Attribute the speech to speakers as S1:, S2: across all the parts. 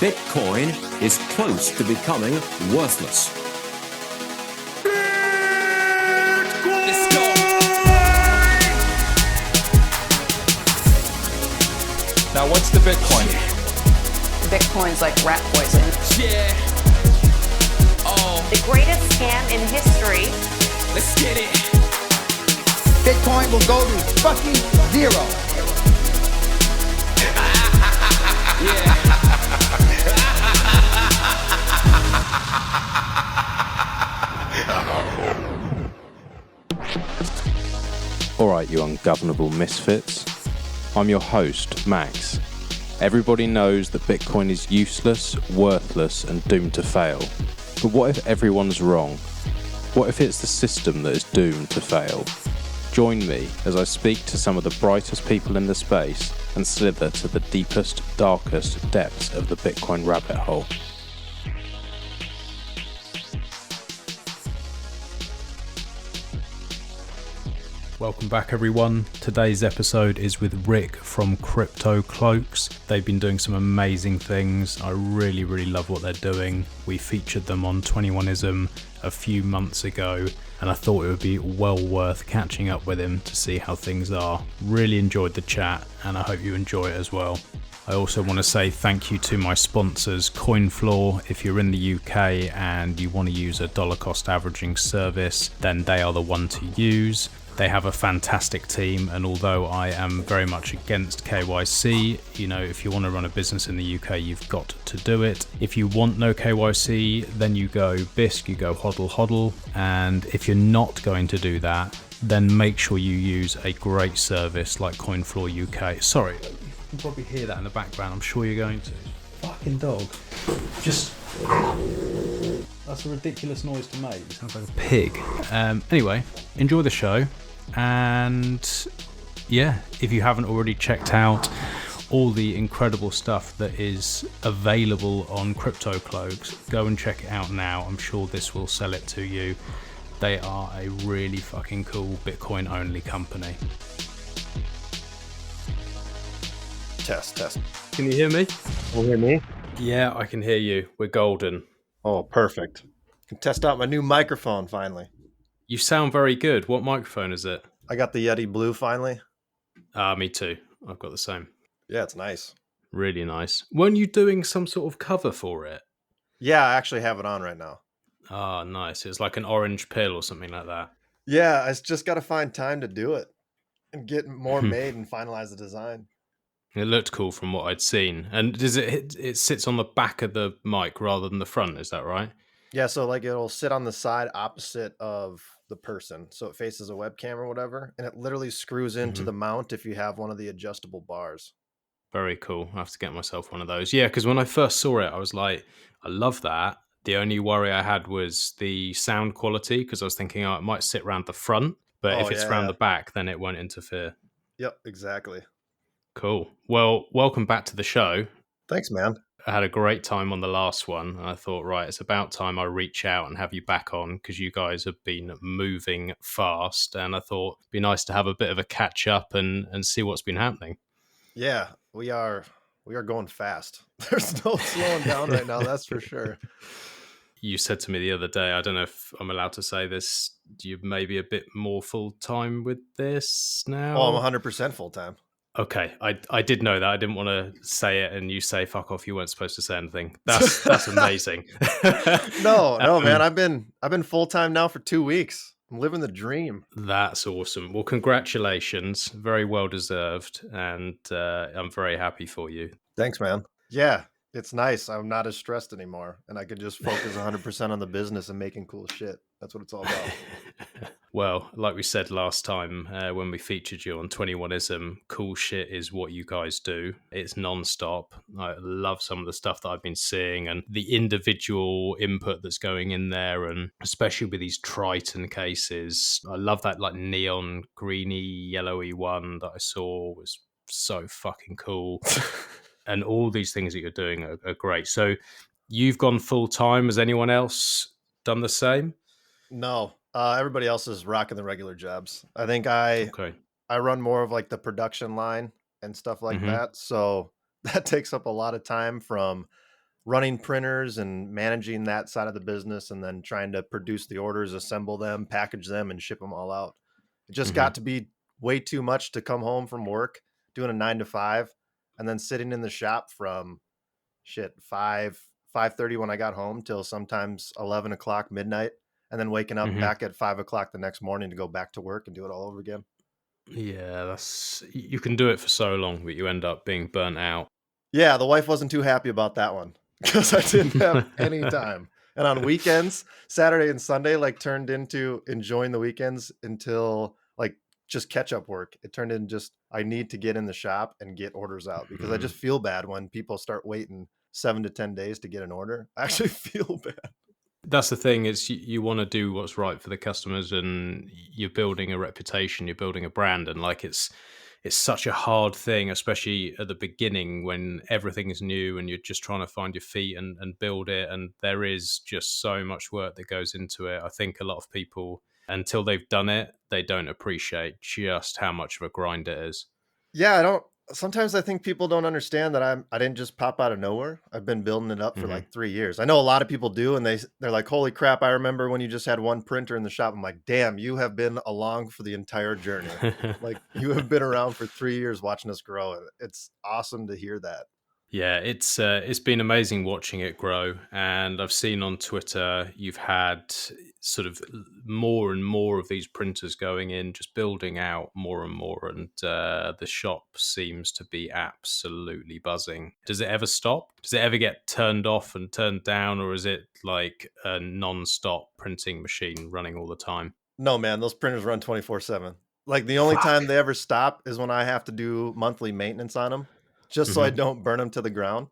S1: Bitcoin is close to becoming worthless.
S2: Let's go. Now, what's the Bitcoin?
S3: Bitcoin's like rat poison.
S2: Yeah. Oh,
S3: The greatest scam in history.
S2: let's get it.
S4: Bitcoin will go to fucking zero.
S2: Yeah.
S5: Alright, you ungovernable misfits. I'm your host, Max. Everybody knows that Bitcoin is useless, worthless, and doomed to fail. But what if everyone's wrong? What if it's the system that is doomed to fail? Join me as I speak to some of the brightest people in the space and slither to the deepest, darkest depths of the Bitcoin rabbit hole. Welcome back, everyone. Today's episode is with Rick from Crypto Cloaks. They've been doing some amazing things. I really love what they're doing. We featured them on 21ism a few months ago, and I thought it would be well worth catching up with him to see how things are. Really enjoyed the chat, and I hope you enjoy it as well. I also want to say thank you to my sponsors, CoinFloor. If you're in the UK and you want to use a dollar cost averaging service, then they are the one to use. They have a fantastic team, and although I am very much against KYC, if you want to run a business in the UK, you've got to do it. If you want no KYC, then you go BISC, you go hodl, and if you're not going to do that, then make sure you use a great service like CoinFloor UK. Sorry, you can probably hear that in the background. I'm sure you're going to. Fucking dog. That's a ridiculous noise to make. It sounds like a pig. Anyway, enjoy the show. And yeah, if you haven't already checked out all the incredible stuff that is available on Crypto Cloaks, go and check it out now. I'm sure this will sell it to you. They are a really fucking cool Bitcoin only company.
S6: Test.
S5: Can you hear me?
S6: Can you hear me?
S5: Yeah, I can hear you. We're golden.
S6: Oh, perfect. Can test out my new microphone finally.
S5: You sound very good. What microphone is it?
S6: I got the Yeti Blue finally.
S5: Me too. I've got the same.
S6: Yeah, it's nice.
S5: Really nice. Weren't you doing some sort of cover for it?
S6: Yeah, I actually have it on right now.
S5: Ah, nice. It's like an orange pill or something like that.
S6: Yeah, I just got to find time to do it and get more made and finalize the design.
S5: It looked cool from what I'd seen. And does it sits on the back of the mic rather than the front, is that right?
S6: Yeah, so like it'll sit on the side opposite of the person. So it faces a webcam or whatever. And it literally screws into the mount if you have one of the adjustable bars.
S5: Very cool. I have to get myself one of those. Yeah, because when I first saw it, I was like, I love that. The only worry I had was the sound quality, because I was thinking, it might sit around the front. But if it's around the back, then it won't interfere.
S6: Yep, exactly.
S5: Cool. Well, welcome back to the show.
S6: Thanks, man.
S5: I had a great time on the last one, and I thought, right, it's about time I reach out and have you back on, because you guys have been moving fast, and I thought it'd be nice to have a bit of a catch up and see what's been happening.
S6: Yeah, we are going fast. There's no slowing down right now, that's for sure.
S5: You said to me the other day, I don't know if I'm allowed to say this, you maybe a bit more full-time with this now?
S6: Oh, I'm 100% full-time.
S5: Okay, I did know that. I didn't want to say it and you say, fuck off, you weren't supposed to say anything. That's amazing.
S6: No, man, I've been full-time now for 2 weeks. I'm living the dream.
S5: That's awesome. Well, congratulations. Very well deserved. And I'm very happy for you.
S6: Thanks, man. Yeah, it's nice. I'm not as stressed anymore. And I could just focus 100% on the business and making cool shit. That's what it's all about.
S5: Well, like we said last time when we featured you on 21ism, cool shit is what you guys do. It's non-stop. I love some of the stuff that I've been seeing and the individual input that's going in there, and especially with these Triton cases. I love that like neon greeny yellowy one that I saw was so fucking cool. And all these things that you're doing are great. So you've gone full time. Has anyone else done the same?
S6: No. Everybody else is rocking the regular jobs. I think I run more of like the production line and stuff like that. So that takes up a lot of time from running printers and managing that side of the business, and then trying to produce the orders, assemble them, package them, and ship them all out. It just got to be way too much to come home from work, doing a 9 to 5, and then sitting in the shop from 5:30 when I got home till sometimes 11 o'clock midnight, and then waking up back at 5 o'clock the next morning to go back to work and do it all over again.
S5: Yeah, you can do it for so long, but you end up being burnt out.
S6: Yeah, the wife wasn't too happy about that one because I didn't have any time. And on weekends, Saturday and Sunday, like turned into enjoying the weekends until like just catch up work. It turned into just, I need to get in the shop and get orders out because I just feel bad when people start waiting 7 to 10 days to get an order. I actually feel bad.
S5: That's the thing, is you want to do what's right for the customers, and you're building a reputation, you're building a brand, and like it's such a hard thing, especially at the beginning when everything is new and you're just trying to find your feet and build it. And there is just so much work that goes into it. I think a lot of people, until they've done it, they don't appreciate just how much of a grind it is.
S6: Yeah, sometimes I think people don't understand that I didn't just pop out of nowhere. I've been building it up for like 3 years. I know a lot of people do, and they're like, holy crap, I remember when you just had one printer in the shop. I'm like, damn, you have been along for the entire journey. Like you have been around for 3 years watching us grow. It's awesome to hear that.
S5: Yeah, it's been amazing watching it grow, and I've seen on Twitter you've had sort of more and more of these printers going in, just building out more and more, and the shop seems to be absolutely buzzing. Does it ever stop? Does it ever get turned off and turned down, or is it like a non-stop printing machine running all the time?
S6: No, man, those printers run 24/7. Like the only time they ever stop is when I have to do monthly maintenance on them, just so I don't burn them to the ground.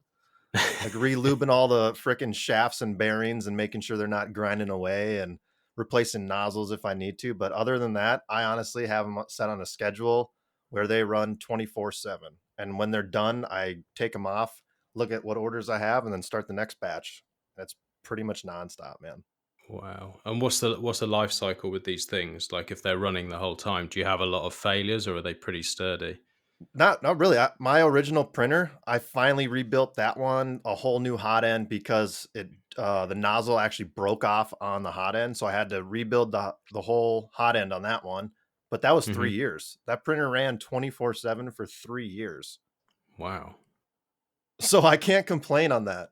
S6: Like re-lubing all the frickin' shafts and bearings and making sure they're not grinding away and replacing nozzles if I need to. But other than that, I honestly have them set on a schedule where they run 24/7. And when they're done, I take them off, look at what orders I have, and then start the next batch. That's pretty much nonstop, man.
S5: Wow. And what's the life cycle with these things? Like if they're running the whole time, do you have a lot of failures, or are they pretty sturdy?
S6: Not really. My original printer, I finally rebuilt that one a whole new hot end because the nozzle actually broke off on the hot end, so I had to rebuild the whole hot end on that one. But that was 3 years. That printer ran 24/7 for 3 years.
S5: Wow.
S6: So I can't complain on that.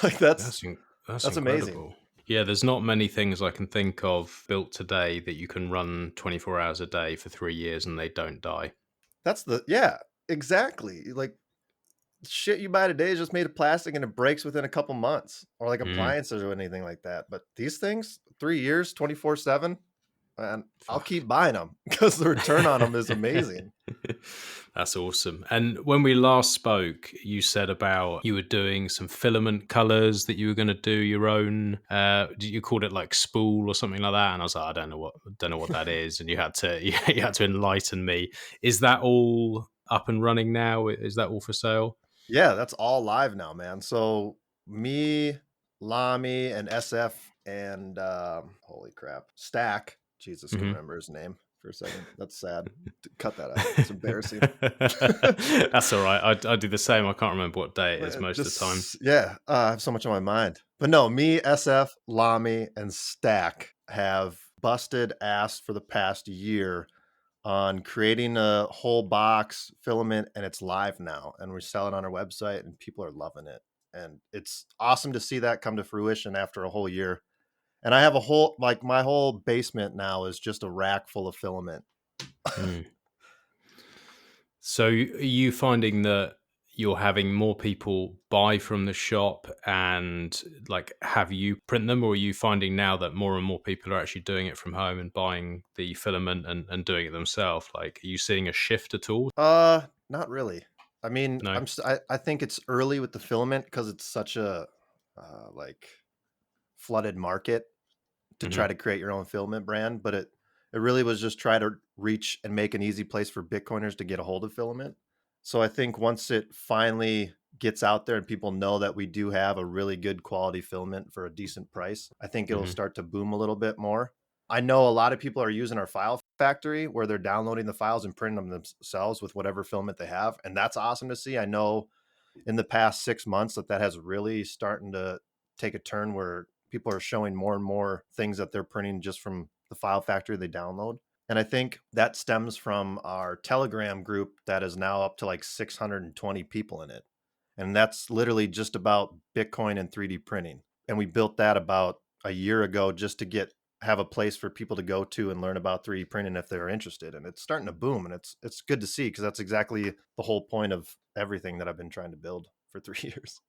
S6: Like that's
S5: incredible.
S6: amazing.
S5: Yeah, there's not many things I can think of built today that you can run 24 hours a day for 3 years and they don't die.
S6: Yeah, exactly. Like shit you buy today is just made of plastic and it breaks within a couple months, or like appliances or anything like that. But these things, 3 years, 24/7, and I'll keep buying them because the return on them is amazing.
S5: That's awesome. And when we last spoke, you said about you were doing some filament colors, that you were going to do your own. You called it like spool or something like that, and I was like, I don't know what that is. And you had to enlighten me. Is that all up and running now? Is that all for sale?
S6: Yeah, that's all live now, man. So me, Lamy, and SF, and holy crap, Stack. Jesus, I can remember his name for a second. That's sad. Cut that out. It's embarrassing.
S5: That's all right. I do the same. I can't remember what day it is most of the time.
S6: Yeah, I have so much on my mind. But no, me, SF, Lamy, and Stack have busted ass for the past year on creating a whole box filament, and it's live now, and we sell it on our website, and people are loving it. And it's awesome to see that come to fruition after a whole year. And I have my whole basement now is just a rack full of filament.
S5: So are you finding that you're having more people buy from the shop and like have you print them, or are you finding now that more and more people are actually doing it from home and buying the filament and doing it themselves? Like, are you seeing a shift at all?
S6: Not really. I mean,
S5: No.
S6: I think it's early with the filament because it's such a like flooded market to try to create your own filament brand, but it really was just try to reach and make an easy place for Bitcoiners to get a hold of filament. So I think once it finally gets out there and people know that we do have a really good quality filament for a decent price, I think it'll start to boom a little bit more. I know a lot of people are using our file factory where they're downloading the files and printing them themselves with whatever filament they have. And that's awesome to see. I know in the past 6 months that has really starting to take a turn where people are showing more and more things that they're printing just from the file factory they download. And I think that stems from our Telegram group that is now up to like 620 people in it. And that's literally just about Bitcoin and 3D printing. And we built that about a year ago just to have a place for people to go to and learn about 3D printing if they're interested. And it's starting to boom. And it's good to see, because that's exactly the whole point of everything that I've been trying to build for 3 years.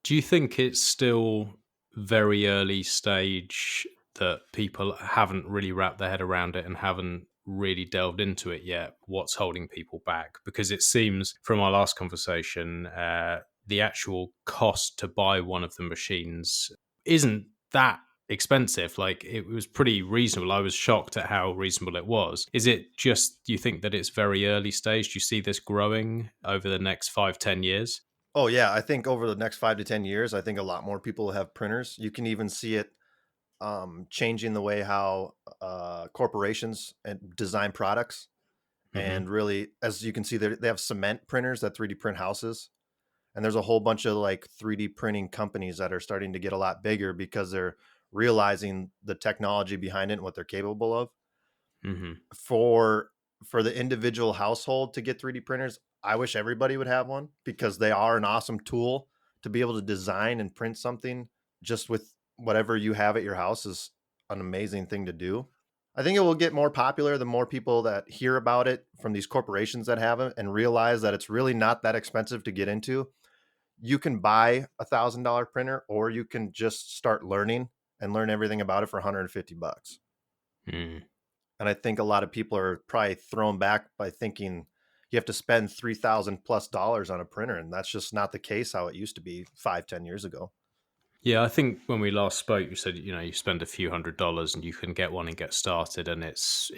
S5: Do you think it's still very early stage that people haven't really wrapped their head around it and haven't really delved into it yet? What's holding people back? Because it seems from our last conversation, the actual cost to buy one of the machines isn't that expensive. Like, it was pretty reasonable. I was shocked at how reasonable it was. Is it just, do you think that it's very early stage? Do you see this growing over the next 5-10 years?
S6: Oh yeah, I think over the next 5 to 10 years, I think a lot more people will have printers. You can even see it changing the way how corporations design products. And really, as you can see, they have cement printers that 3D print houses. And there's a whole bunch of like 3D printing companies that are starting to get a lot bigger because they're realizing the technology behind it and what they're capable of. For the individual household to get 3D printers, I wish everybody would have one, because they are an awesome tool to be able to design and print something just with whatever you have at your house. Is an amazing thing to do. I think it will get more popular the more people that hear about it from these corporations that have it and realize that it's really not that expensive to get into. You can buy $1,000 printer, or you can just start learning and learn everything about it for $150. And I think a lot of people are probably thrown back by thinking you have to spend $3,000+ on a printer. And that's just not the case how it used to be 5-10 years ago.
S5: Yeah, I think when we last spoke, you said, you spend a few $100s and you can get one and get started, and it's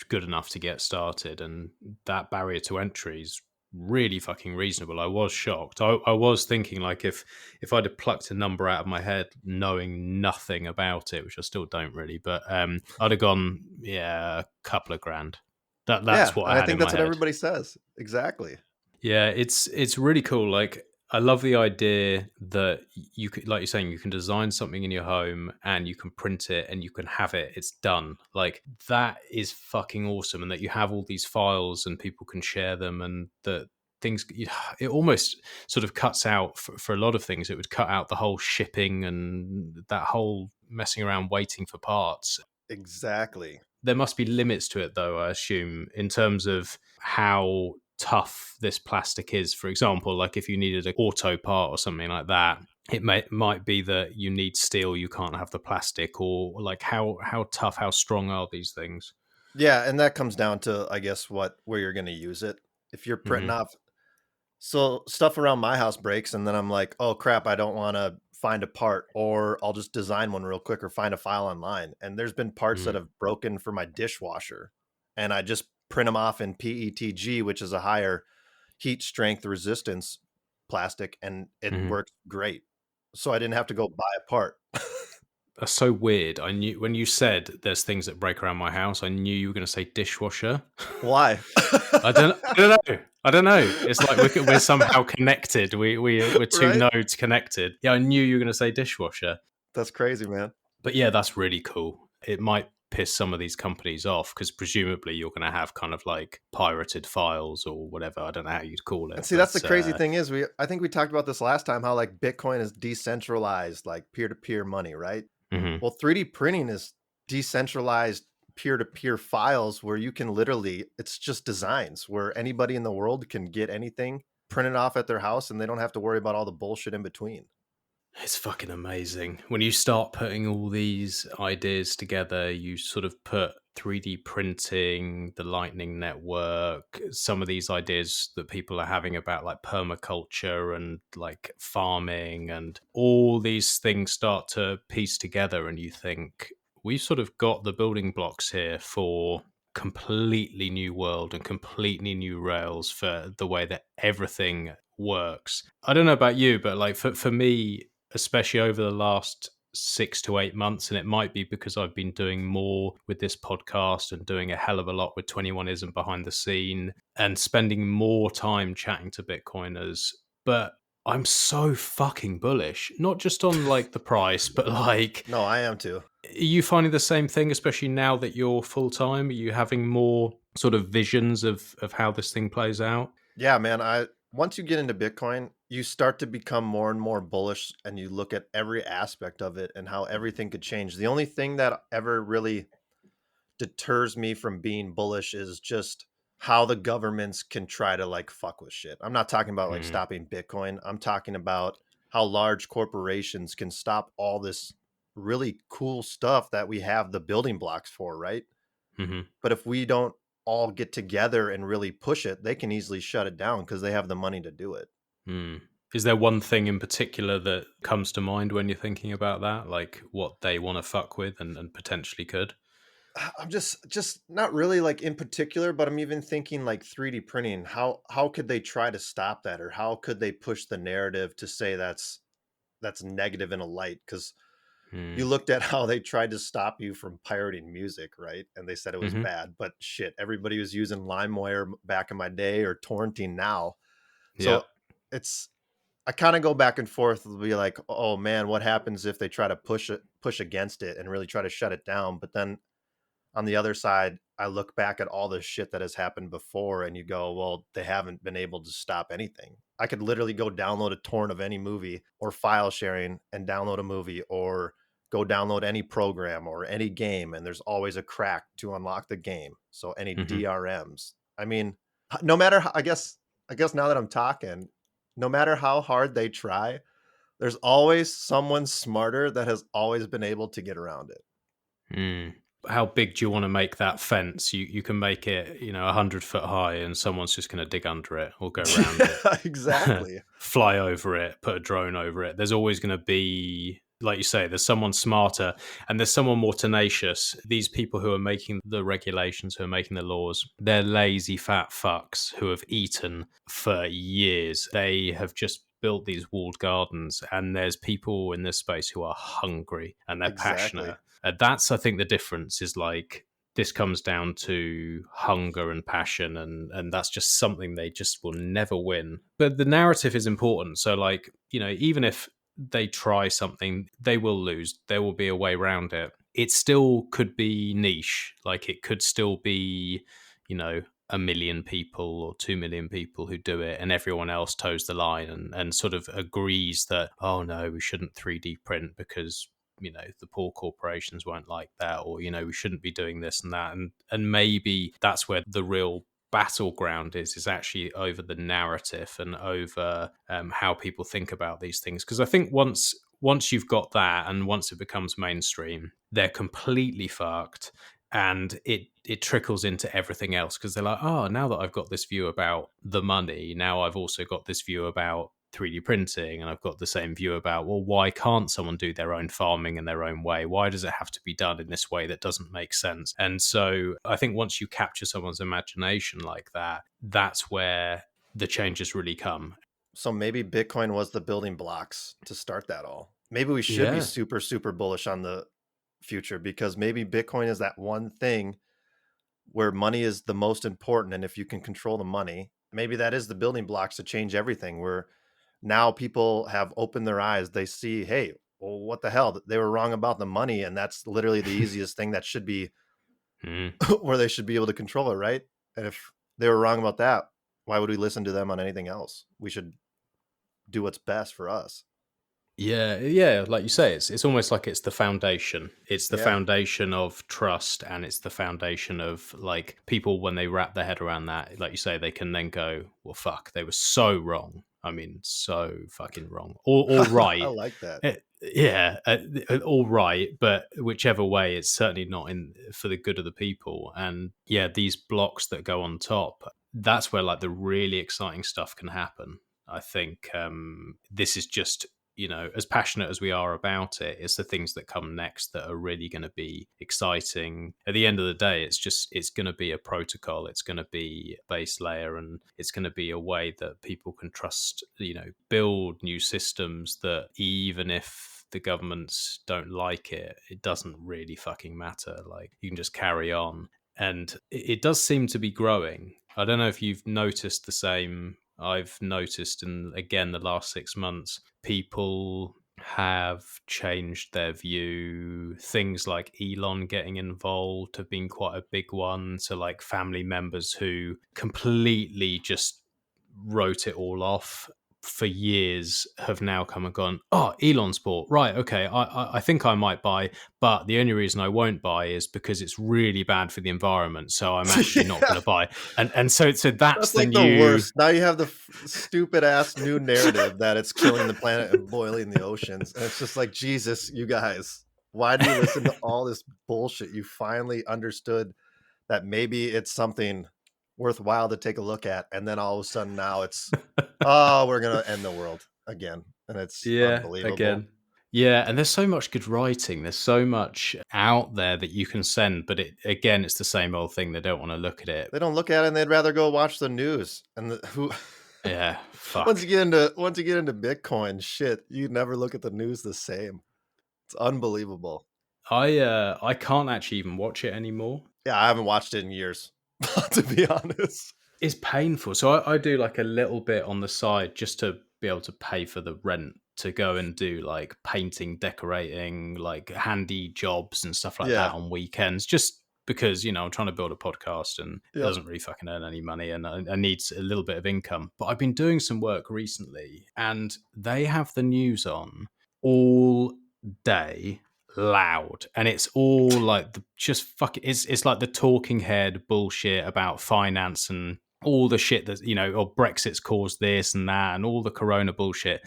S5: good enough to get started. And that barrier to entry is really fucking reasonable. I was shocked. I was thinking, like, if I'd have plucked a number out of my head knowing nothing about it, which I still don't really, but I'd have gone, yeah, a couple of grand. That's what I had
S6: think
S5: in
S6: that's
S5: my
S6: what
S5: head.
S6: everybody says. Exactly.
S5: Yeah, it's really cool. Like, I love the idea that you could, like you're saying, you can design something in your home and you can print it and you can have it. It's done. Like, that is fucking awesome. And that you have all these files and people can share them, and that things, it almost sort of cuts out for a lot of things. It would cut out the whole shipping and that whole messing around waiting for parts.
S6: Exactly.
S5: There must be limits to it, though, I assume, in terms of how tough this plastic is. For example, like if you needed an auto part or something like that, it might be that you need steel, you can't have the plastic, or like how tough, how strong are these things?
S6: Yeah, and that comes down to, I guess, where you're going to use it. If you're printing off, so stuff around my house breaks, and then I'm like, oh crap, I don't want to find a part, or I'll just design one real quick or find a file online. And there's been parts that have broken for my dishwasher, and I just print them off in PETG, which is a higher heat strength resistance plastic, and it works great. So I didn't have to go buy a part.
S5: That's so weird. I knew when you said there's things that break around my house, I knew you were going to say dishwasher.
S6: Why?
S5: I don't know. It's like we're somehow connected. We're two
S6: Right?
S5: nodes connected. Yeah, I knew you were going to say dishwasher.
S6: That's crazy, man.
S5: But yeah, that's really cool. It might piss some of these companies off because presumably you're going to have kind of like pirated files or whatever. I don't know how you'd call it.
S6: And see, that's the crazy thing is I think we talked about this last time, how like Bitcoin is decentralized, like peer-to-peer money, right? Well, 3D printing is decentralized peer-to-peer files where you can literally, it's just designs where anybody in the world can get anything printed off at their house, and they don't have to worry about all the bullshit in between.
S5: It's fucking amazing. When you start putting all these ideas together, you sort of put 3D printing, the Lightning Network, some of these ideas that people are having about like permaculture and like farming, and all these things start to piece together, and you think, we've sort of got the building blocks here for completely new world and completely new rails for the way that everything works. I don't know about you, but like for me, especially over the last 6 to 8 months, and it might be because I've been doing more with this podcast and doing a hell of a lot with 21ism behind the scene and spending more time chatting to Bitcoiners. But I'm so fucking bullish. Not just on like the price, but like,
S6: No, I am too.
S5: are you finding the same thing, especially now that you're full time? Are you having more sort of visions of how this thing plays out?
S6: Yeah, man. Once you get into Bitcoin, you start to become more and more bullish, and you look at every aspect of it and how everything could change. The only thing that ever really deters me from being bullish is just how the governments can try to like fuck with shit. I'm not talking about like
S5: Mm.
S6: stopping Bitcoin. I'm talking about how large corporations can stop all this really cool stuff that we have the building blocks for, right?
S5: Hmm.
S6: But if we don't all get together and really push it, they can easily shut it down because they have the money to do it.
S5: Mm. Is there one thing in particular that comes to mind when you're thinking about that? Like what they want to fuck with and potentially could?
S6: I'm just not really like in particular, but I'm even thinking like 3D printing. How could they try to stop that, or how could they push the narrative to say that's negative in a light? Because you
S5: Mm.
S6: looked at how they tried to stop you from pirating music, right? And they said it was
S5: Hmm.
S6: bad, but shit, everybody was using LimeWire back in my day or torrenting now.
S5: Yeah.
S6: So it's I kind of go back and forth. It'll be like, oh man, what happens if they try to push against it and really try to shut it down? But then on the other side, I look back at all the shit that has happened before and you go, well, they haven't been able to stop anything. I could literally go download a torrent of any movie or file sharing and download a movie, or go download any program or any game, and there's always a crack to unlock the game. So any
S5: Hmm.
S6: DRMs. I mean, no matter how, I guess now that I'm talking, no matter how hard they try, there's always someone smarter that has always been able to get around it.
S5: Mm. How big do you want to make that fence? You can make it, 100 foot high, and someone's just going to dig under it or go around it,
S6: Exactly.
S5: fly over it, put a drone over it. There's always going to be, like you say, there's someone smarter and there's someone more tenacious. These people who are making the regulations, who are making the laws, they're lazy fat fucks who have eaten for years. They have just built these walled gardens, and there's people in this space who are hungry and they're
S6: Exactly.
S5: passionate. That's, I think, the difference is like, this comes down to hunger and passion, and that's just something they just will never win. But the narrative is important. So like, even if they try something, they will lose. There will be a way around it. It still could be niche. Like it could still be, 1 million people or 2 million people who do it, and everyone else toes the line and sort of agrees that, oh no, we shouldn't 3D print because the poor corporations won't like that, or we shouldn't be doing this and that, and maybe that's where the real battleground is actually over the narrative and over how people think about these things. Because I think once you've got that, and once it becomes mainstream, they're completely fucked, and it trickles into everything else, because they're like, oh, now that I've got this view about the money, now I've also got this view about 3D printing, and I've got the same view about, well, why can't someone do their own farming in their own way? Why does it have to be done in this way that doesn't make sense? And so I think once you capture someone's imagination like that, that's where the changes really come.
S6: So maybe Bitcoin was the building blocks to start that all. Maybe we should be
S5: Yeah.
S6: super, super bullish on the future, because maybe Bitcoin is that one thing where money is the most important. And if you can control the money, maybe that is the building blocks to change everything, where now people have opened their eyes. They see, hey, well, what the hell? They were wrong about the money. And that's literally the easiest thing that should be
S5: Mm.
S6: where they should be able to control it, right? And if they were wrong about that, why would we listen to them on anything else? We should do what's best for us.
S5: Yeah, like you say, it's almost like it's the foundation. It's the
S6: Yeah.
S5: foundation of trust, and it's the foundation of like people, when they wrap their head around that, like you say, they can then go, well, fuck, they were so wrong. I mean, so fucking wrong. Or right.
S6: I like that.
S5: All right, but whichever way, it's certainly not in for the good of the people. And yeah, these blocks that go on top, that's where like the really exciting stuff can happen. I think this is just, as passionate as we are about it, it's the things that come next that are really going to be exciting. At the end of the day, it's going to be a protocol. It's going to be a base layer, and it's going to be a way that people can trust, build new systems that even if the governments don't like it, it doesn't really fucking matter. Like you can just carry on. And it does seem to be growing. I don't know if you've noticed the same I've noticed in, again, the last 6 months, people have changed their view. Things like Elon getting involved have been quite a big one. So like family members who completely just wrote it all off for years have now come and gone, oh, Elon's bought, right, okay, I think I might buy, but the only reason I won't buy is because it's really bad for the environment, so I'm actually not going to buy. And so that's the
S6: like
S5: new...
S6: the worst. Now you have the stupid ass new narrative that it's killing the planet and boiling the oceans, and it's just like, Jesus, you guys, why do you listen to all this bullshit? You finally understood that maybe it's something worthwhile to take a look at, and then all of a sudden now it's oh, we're gonna end the world again, and it's unbelievable.
S5: Again. Yeah, and there's so much good writing, there's so much out there that you can send, but it's the same old thing. They don't want to look at it.
S6: They don't look at it, and they'd rather go watch the news. And
S5: Yeah, fuck.
S6: once you get into Bitcoin shit, you never look at the news the same. It's unbelievable.
S5: I can't actually even watch it anymore.
S6: Yeah, I haven't watched it in years, to be honest.
S5: It's painful. So I do like a little bit on the side just to be able to pay for the rent, to go and do like painting, decorating, like handy jobs and stuff like that on weekends, just because, I'm trying to build a podcast and it doesn't really fucking earn any money, and I need a little bit of income. But I've been doing some work recently, and they have the news on all day, loud, and it's all like it's like the talking head bullshit about finance and all the shit that, or Brexit's caused this and that and all the corona bullshit.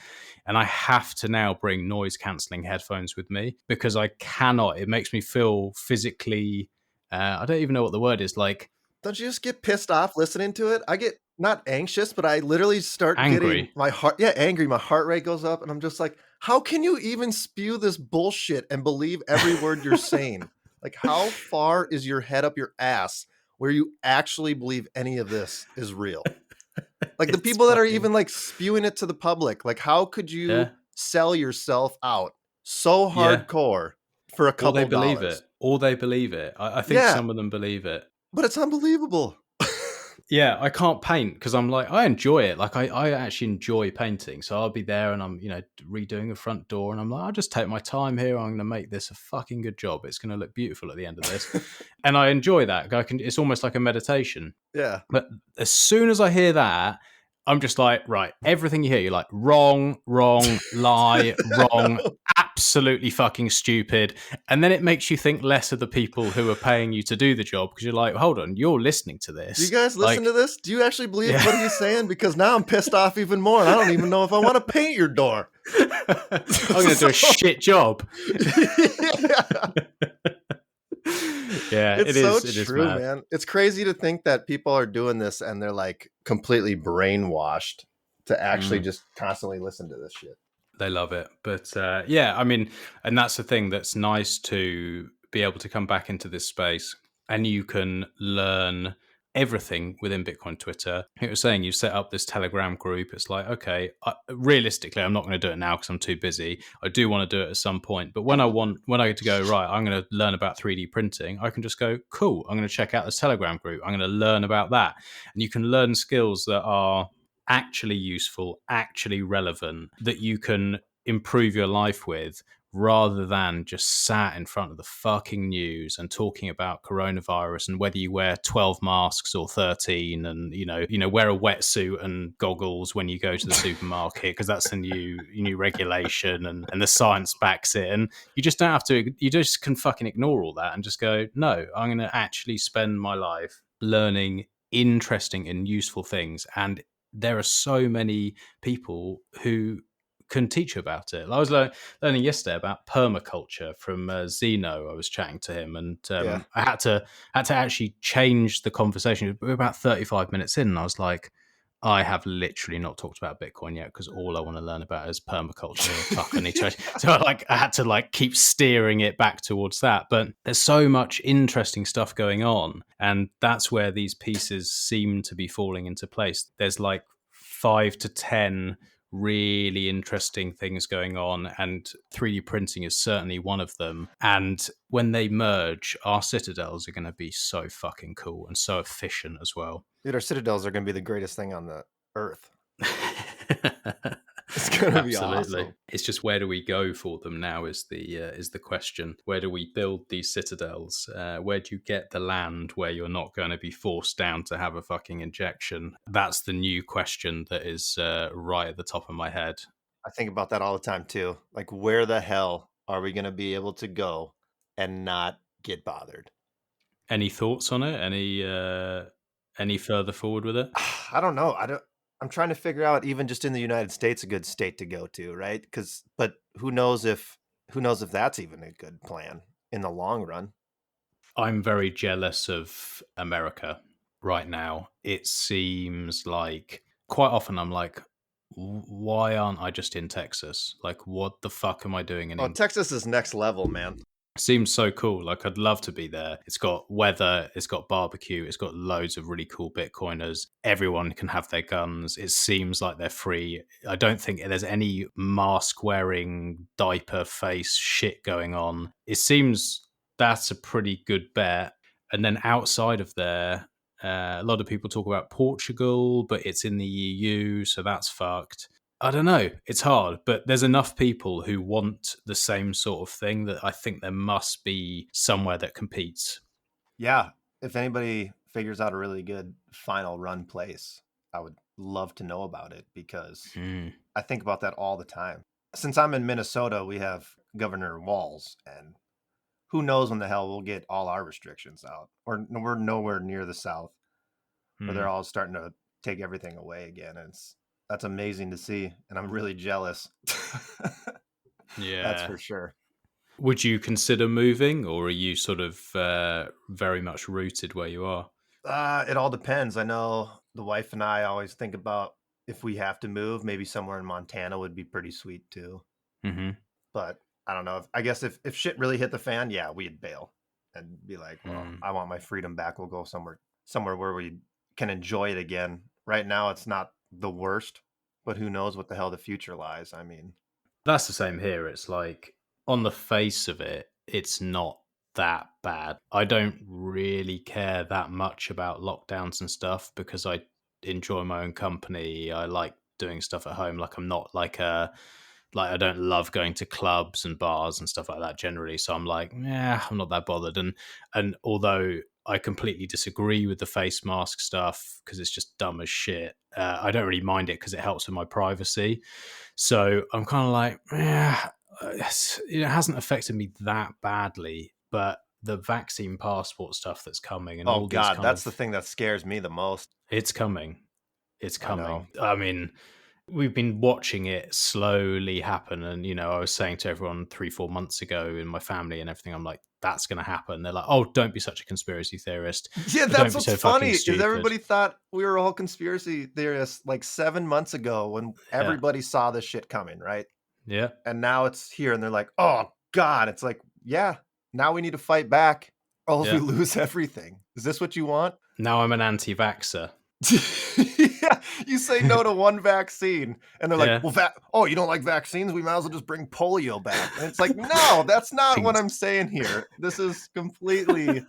S5: And I have to now bring noise cancelling headphones with me because I cannot. It makes me feel physically, I don't even know what the word is. Like,
S6: don't you just get pissed off listening to it? I get not anxious, but I literally start
S5: angry.
S6: Getting my heart, angry. My heart rate goes up, and I'm just like, how can you even spew this bullshit and believe every word you're saying? Like, how far is your head up your ass where you actually believe any of this is real? Like the people that are even like spewing it to the public, like how could you sell yourself out so hardcore for a couple of dollars?
S5: Or they believe it. I think some of them believe it.
S6: But it's unbelievable.
S5: Yeah, I can't paint because I'm like, I enjoy it. Like I actually enjoy painting. So I'll be there and I'm, redoing the front door, and I'm like, I'll just take my time here. I'm going to make this a fucking good job. It's going to look beautiful at the end of this. And I enjoy that. It's almost like a meditation.
S6: Yeah.
S5: But as soon as I hear that, I'm just like, right, everything you hear, you're like, wrong, lie, wrong, absolutely fucking stupid. And then it makes you think less of the people who are paying you to do the job, because you're like, hold on, you're listening to this.
S6: Do you guys listen to this? Do you actually believe what he's saying? Because now I'm pissed off even more, and I don't even know if I want to paint your door.
S5: I'm going to do a shit job. Yeah,
S6: it's so true, man. It's crazy to think that people are doing this and they're like completely brainwashed to actually just constantly listen to this shit.
S5: They love it. But I mean, and that's the thing that's nice, to be able to come back into this space and you can learn everything within Bitcoin Twitter. It was saying you set up this Telegram group. It's like, okay, realistically, I'm not going to do it now because I'm too busy. I do want to do it at some point. But when I get to go, right, I'm going to learn about 3D printing, I can just go, cool, I'm going to check out this Telegram group. I'm going to learn about that. And you can learn skills that are actually useful, actually relevant, that you can improve your life with, rather than just sat in front of the fucking news and talking about coronavirus and whether you wear 12 masks or 13, and wear a wetsuit and goggles when you go to the supermarket because that's the new regulation, and the science backs it. And you just don't have to, you just can fucking ignore all that and just go, no, I'm going to actually spend my life learning interesting and useful things. And there are so many people who can teach you about it. I was learning yesterday about permaculture from Zeno. I was chatting to him, and I had to actually change the conversation. We were about 35 minutes in, and I was like, I have literally not talked about Bitcoin yet because all I want to learn about is permaculture. Fuck, I need to. So I had to keep steering it back towards that. But there's so much interesting stuff going on, and that's where these pieces seem to be falling into place. There's 5 to 10 really interesting things going on, and 3D printing is certainly one of them. And when they merge, our citadels are going to be so fucking cool and so efficient as well.
S6: Dude, our citadels are going to be the greatest thing on the earth. It's gonna be
S5: Absolutely.
S6: awesome.
S5: It's just, where do we go for them now is the question. Where do we build these citadels? Where do you get the land where you're not going to be forced down to have a fucking injection? That's the new question that is right at the top of my head.
S6: I think about that all the time too. Like, where the hell are we gonna be able to go and not get bothered?
S5: Any thoughts on it? Any further forward with it?
S6: I don't know. I'm trying to figure out, even just in the United States, a good state to go to, right? But who knows if that's even a good plan in the long run.
S5: I'm very jealous of America right now. It seems like quite often I'm like, why aren't I just in Texas? Like, what the fuck am I doing in
S6: Oh,
S5: England?
S6: Texas is next level, man.
S5: Seems so cool. Like, I'd love to be there. It's got weather, it's got barbecue, it's got loads of really cool Bitcoiners. Everyone can have their guns. It seems like they're free. I don't think there's any mask wearing, diaper face shit going on. It seems that's a pretty good bet. And then outside of there, a lot of people talk about Portugal, but it's in the EU, so that's fucked. I don't know. It's hard, but there's enough people who want the same sort of thing that I think there must be somewhere that competes.
S6: Yeah. If anybody figures out a really good final run place, I would love to know about it, because I think about that all the time. Since I'm in Minnesota, we have Governor Walz, and who knows when the hell we'll get all our restrictions out. Or we're nowhere near the South, where they're all starting to take everything away again. And that's amazing to see, and I'm really jealous.
S5: Yeah,
S6: that's for sure.
S5: Would you consider moving, or are you sort of very much rooted where you are?
S6: It all depends. I know the wife and I always think about, if we have to move, maybe somewhere in Montana would be pretty sweet too.
S5: Mm-hmm.
S6: But I don't know. I guess if shit really hit the fan, yeah, we'd bail and be like, well, I want my freedom back. We'll go somewhere where we can enjoy it again. Right now, it's not the worst, but who knows what the hell the future lies. I mean,
S5: that's the same here. It's like, on the face of it, it's not that bad. I don't really care that much about lockdowns and stuff, because I enjoy my own company. I like doing stuff at home. Like, I'm not like I don't love going to clubs and bars and stuff like that generally. So I'm like, yeah, I'm not that bothered. And although I completely disagree with the face mask stuff, because it's just dumb as shit, I don't really mind it because it helps with my privacy. So I'm kind of like, yeah, it hasn't affected me that badly. But the vaccine passport stuff that's coming, and
S6: oh
S5: all
S6: God,
S5: these
S6: that's the thing that scares me the most.
S5: It's coming. It's coming.
S6: know.
S5: I mean, we've been watching it slowly happen. And, I was saying to everyone 3-4 months ago in my family and everything, I'm like, that's going to happen. They're like, oh, don't be such a conspiracy theorist.
S6: Yeah,
S5: Don't
S6: that's
S5: be
S6: what's
S5: so
S6: funny,
S5: fucking
S6: is
S5: stupid.
S6: everybody thought we were all conspiracy theorists like 7 months ago, when everybody saw this shit coming, right?
S5: Yeah.
S6: And now it's here, and they're like, oh God. It's like, yeah, now we need to fight back, or else we lose everything. Is this what you want?
S5: Now I'm an anti-vaxxer.
S6: Yeah, you say no to one vaccine, and they're like,
S5: Yeah.
S6: well, you don't like vaccines? We might as well just bring polio back. And it's like, no, that's not what I'm saying here. This is completely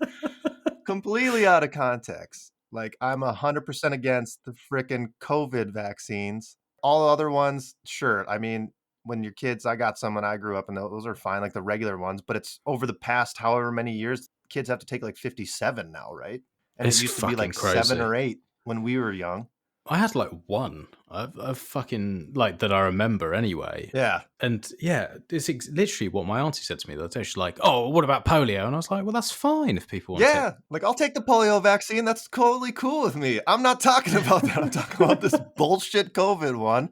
S6: out of context. Like, I'm 100% against the freaking COVID vaccines. All the other ones, sure. I mean, when you're kids, I got some when I grew up, and those are fine, like the regular ones. But it's over the past however many years, kids have to take like 57 now, right? And
S5: It's
S6: it used to be like
S5: fucking
S6: 7
S5: crazy.
S6: or 8 when we were young.
S5: I had like one. I've fucking, like, that I remember anyway.
S6: Yeah.
S5: And yeah, it's literally what my auntie said to me the other day. She's like, oh, what about polio? And I was like, well, that's fine if people want to.
S6: Yeah, like, I'll take the polio vaccine. That's totally cool with me. I'm not talking about that. I'm talking about this bullshit COVID one,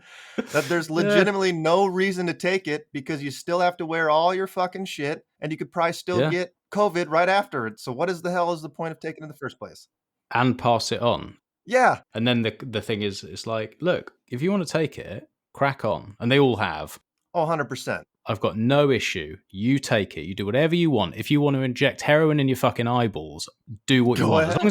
S6: that there's legitimately no reason to take it, because you still have to wear all your fucking shit, and you could probably still get COVID right after it. So what is the point of taking it in the first place?
S5: And pass it on.
S6: Yeah.
S5: And then the thing is, it's like, look, if you want to take it, crack on. And they all have.
S6: Oh, 100%.
S5: I've got no issue. You take it. You do whatever you want. If you want to inject heroin in your fucking eyeballs, do what you want.
S6: ahead.
S5: As long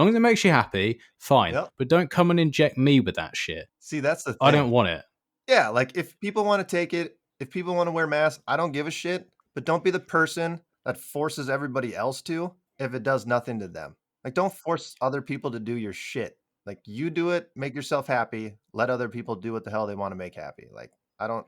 S5: as it makes you happy, fine.
S6: Yep.
S5: But don't come and inject me with that shit.
S6: See, that's the thing.
S5: I don't want it.
S6: Yeah, like, if people want to take it, if people want to wear masks, I don't give a shit. But don't be the person that forces everybody else to, if it does nothing to them. Like, don't force other people to do your shit. Like, you do it, make yourself happy. Let other people do what the hell they want to make happy. Like, I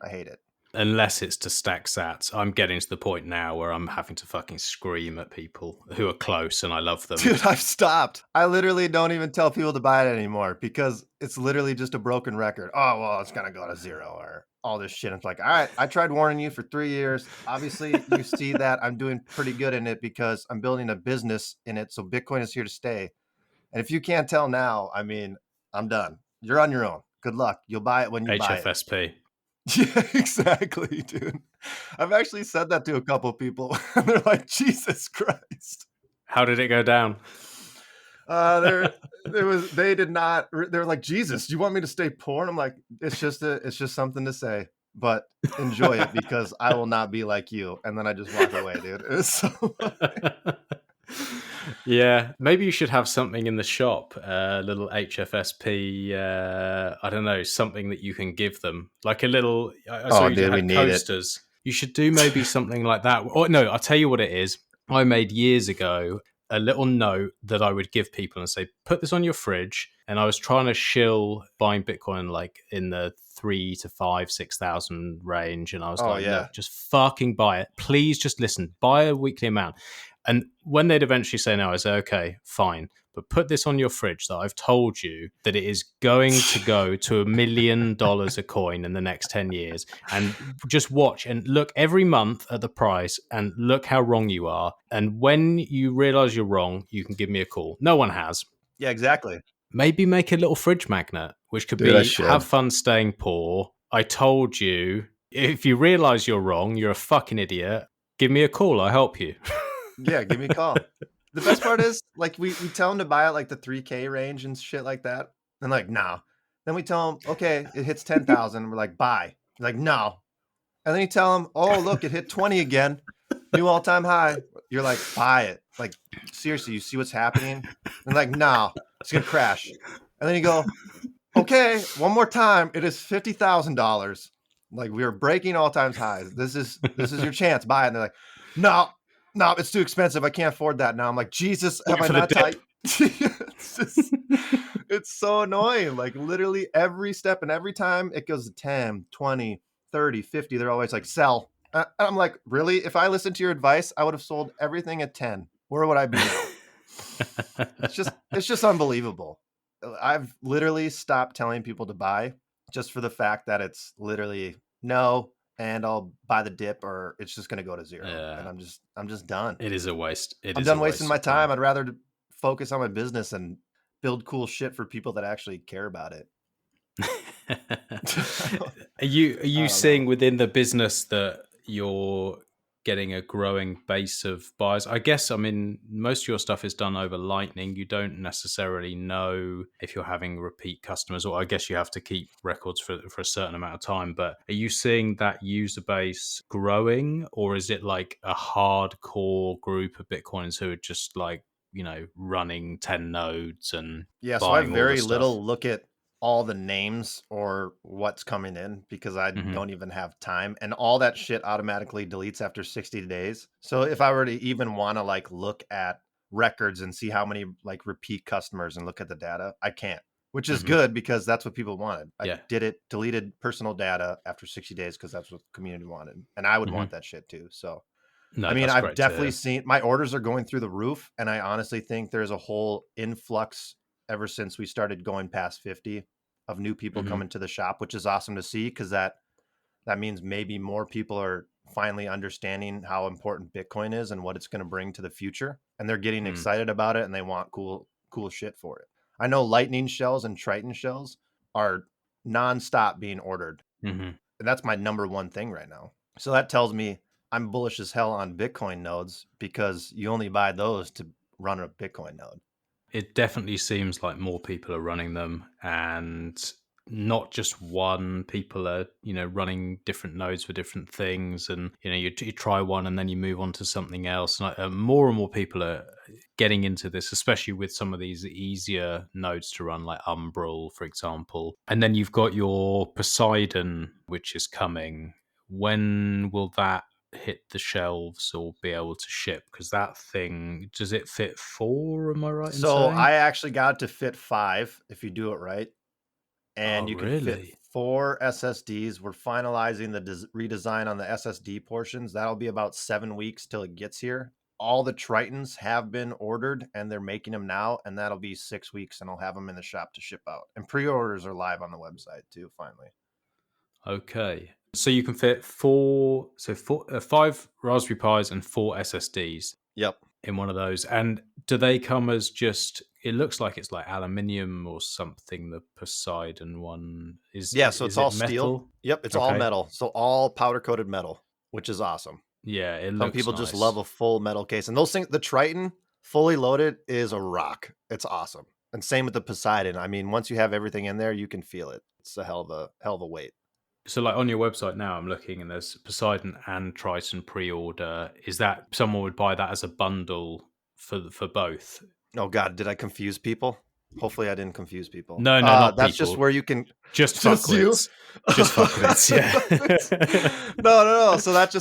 S6: hate it.
S5: Unless it's to stack sats. I'm getting to the point now where I'm having to fucking scream at people who are close and I love them.
S6: Dude, I've stopped. I literally don't even tell people to buy it anymore because it's literally just a broken record. Oh, well, it's going to go to zero or all this shit. It's like, all right, I tried warning you for 3 years. Obviously, you see that I'm doing pretty good in it because I'm building a business in it. So Bitcoin is here to stay. And if you can't tell now, I mean, I'm done. You're on your own. Good luck. You'll buy it when you buy it.
S5: HFSP.
S6: Yeah, exactly, dude. I've actually said that to a couple people. They're like, Jesus Christ.
S5: How did it go down?
S6: They did not. They're like, Jesus, do you want me to stay poor? And I'm like, it's just something to say, but enjoy it because I will not be like you. And then I just walk away, dude. It's so
S5: Yeah, maybe you should have something in the shop, a little HFSP, I don't know, something that you can give them. Like a little, I saw you had coasters. You should do maybe something like that. Or no, I'll tell you what it is. I made years ago a little note that I would give people and say, put this on your fridge. And I was trying to shill buying Bitcoin like in the 3 to 5, 6,000 range. And I was look, just fucking buy it. Please just listen, buy a weekly amount. And when they'd eventually say no, I say, okay, fine. But put this on your fridge that I've told you that it is going to go to $1 million a coin in the next 10 years. And just watch and look every month at the price and look how wrong you are. And when you realize you're wrong, you can give me a call. No one has.
S6: Yeah, exactly.
S5: Maybe make a little fridge magnet, which could be have fun staying poor. I told you, if you realize you're wrong, you're a fucking idiot. Give me a call. I'll help you.
S6: Yeah, give me a call. The best part is, like, we tell them to buy it like the 3K range and shit like that. And like, no. Then we tell them, okay, it hits 10,000. We're like, buy. They're like, no. And then you tell them, oh, look, it hit 20 again. New all-time high. You're like, buy it. Like, seriously, you see what's happening? And like, no, it's going to crash. And then you go, okay, one more time. It is $50,000. Like, we are breaking all-time highs. This is your chance. Buy it. And they're like, no, it's too expensive. I can't afford that now. I'm like, Jesus, have I not tight? It's so annoying. Like, literally every step and every time it goes to 10, 20, 30, 50, they're always like, sell. And I'm like, really? If I listened to your advice, I would have sold everything at 10. Where would I be now? It's just unbelievable. I've literally stopped telling people to buy just for the fact that it's literally no, and I'll buy the dip or it's just going to go to zero. Yeah. And I'm just done.
S5: It is a waste.
S6: I'm done wasting my time. I'd rather focus on my business and build cool shit for people that actually care about it.
S5: Are you seeing within the business that you're getting a growing base of buyers? I guess, I mean, most of your stuff is done over Lightning. You don't necessarily know if you're having repeat customers, or I guess you have to keep records for a certain amount of time. But are you seeing that user base growing, or is it like a hardcore group of Bitcoiners who are just like, you know, running 10 nodes and
S6: so I have very little look at all the names or what's coming in because I don't even have time, and all that shit automatically deletes after 60 days. So if I were to even want to like look at records and see how many like repeat customers and look at the data, I can't, which is good because that's what people wanted. I deleted personal data after 60 days because that's what the community wanted. And I would want that shit too. So, no, I mean, I've definitely seen my orders are going through the roof, and I honestly think there's a whole influx ever since we started going past 50 of new people coming to the shop, which is awesome to see because that means maybe more people are finally understanding how important Bitcoin is and what it's going to bring to the future. And they're getting excited about it and they want cool shit for it. I know Lightning shells and Triton shells are nonstop being ordered. And that's my number one thing right now. So that tells me I'm bullish as hell on Bitcoin nodes because you only buy those to run a Bitcoin node.
S5: It definitely seems like more people are running them, and not just one. People are, you know, running different nodes for different things, and you know, you try one and then you move on to something else. And more and more people are getting into this, especially with some of these easier nodes to run, like Umbrel, for example. And then you've got your Poseidon, which is coming. When will that hit the shelves or be able to ship? Because that thing, does it fit 4? Am I right in
S6: So
S5: saying?
S6: I actually got it to fit 5 if you do it right. And
S5: Oh,
S6: you can fit
S5: really?
S6: 4 SSDs. We're finalizing the redesign on the SSD portions. That'll be about 7 weeks till it gets here. All the Tritons have been ordered and they're making them now. And that'll be 6 weeks and I'll have them in the shop to ship out. And pre-orders are live on the website too, finally.
S5: Okay. So you can fit 5 Raspberry Pis and 4 SSDs.
S6: Yep.
S5: In one of those. And do they come as just, it looks like it's like aluminium or something, the Poseidon one is.
S6: Yeah, so it's all
S5: metal?
S6: steel. Yep, it's all metal. So all powder coated metal, which is awesome.
S5: Yeah, it looks
S6: Some people just
S5: nice.
S6: love a full metal case. And those things, the Triton fully loaded is a rock. It's awesome. And same with the Poseidon. I mean, once you have everything in there, you can feel it. It's a hell of a weight.
S5: So like on your website now, I'm looking and there's Poseidon and Triton pre-order. Is that someone would buy that as a bundle for both?
S6: Oh God, did I confuse people? Hopefully I didn't confuse people.
S5: No, not
S6: that's
S5: people.
S6: just where you can
S5: just fuckwits. Just fuckwits, yeah.
S6: No. So that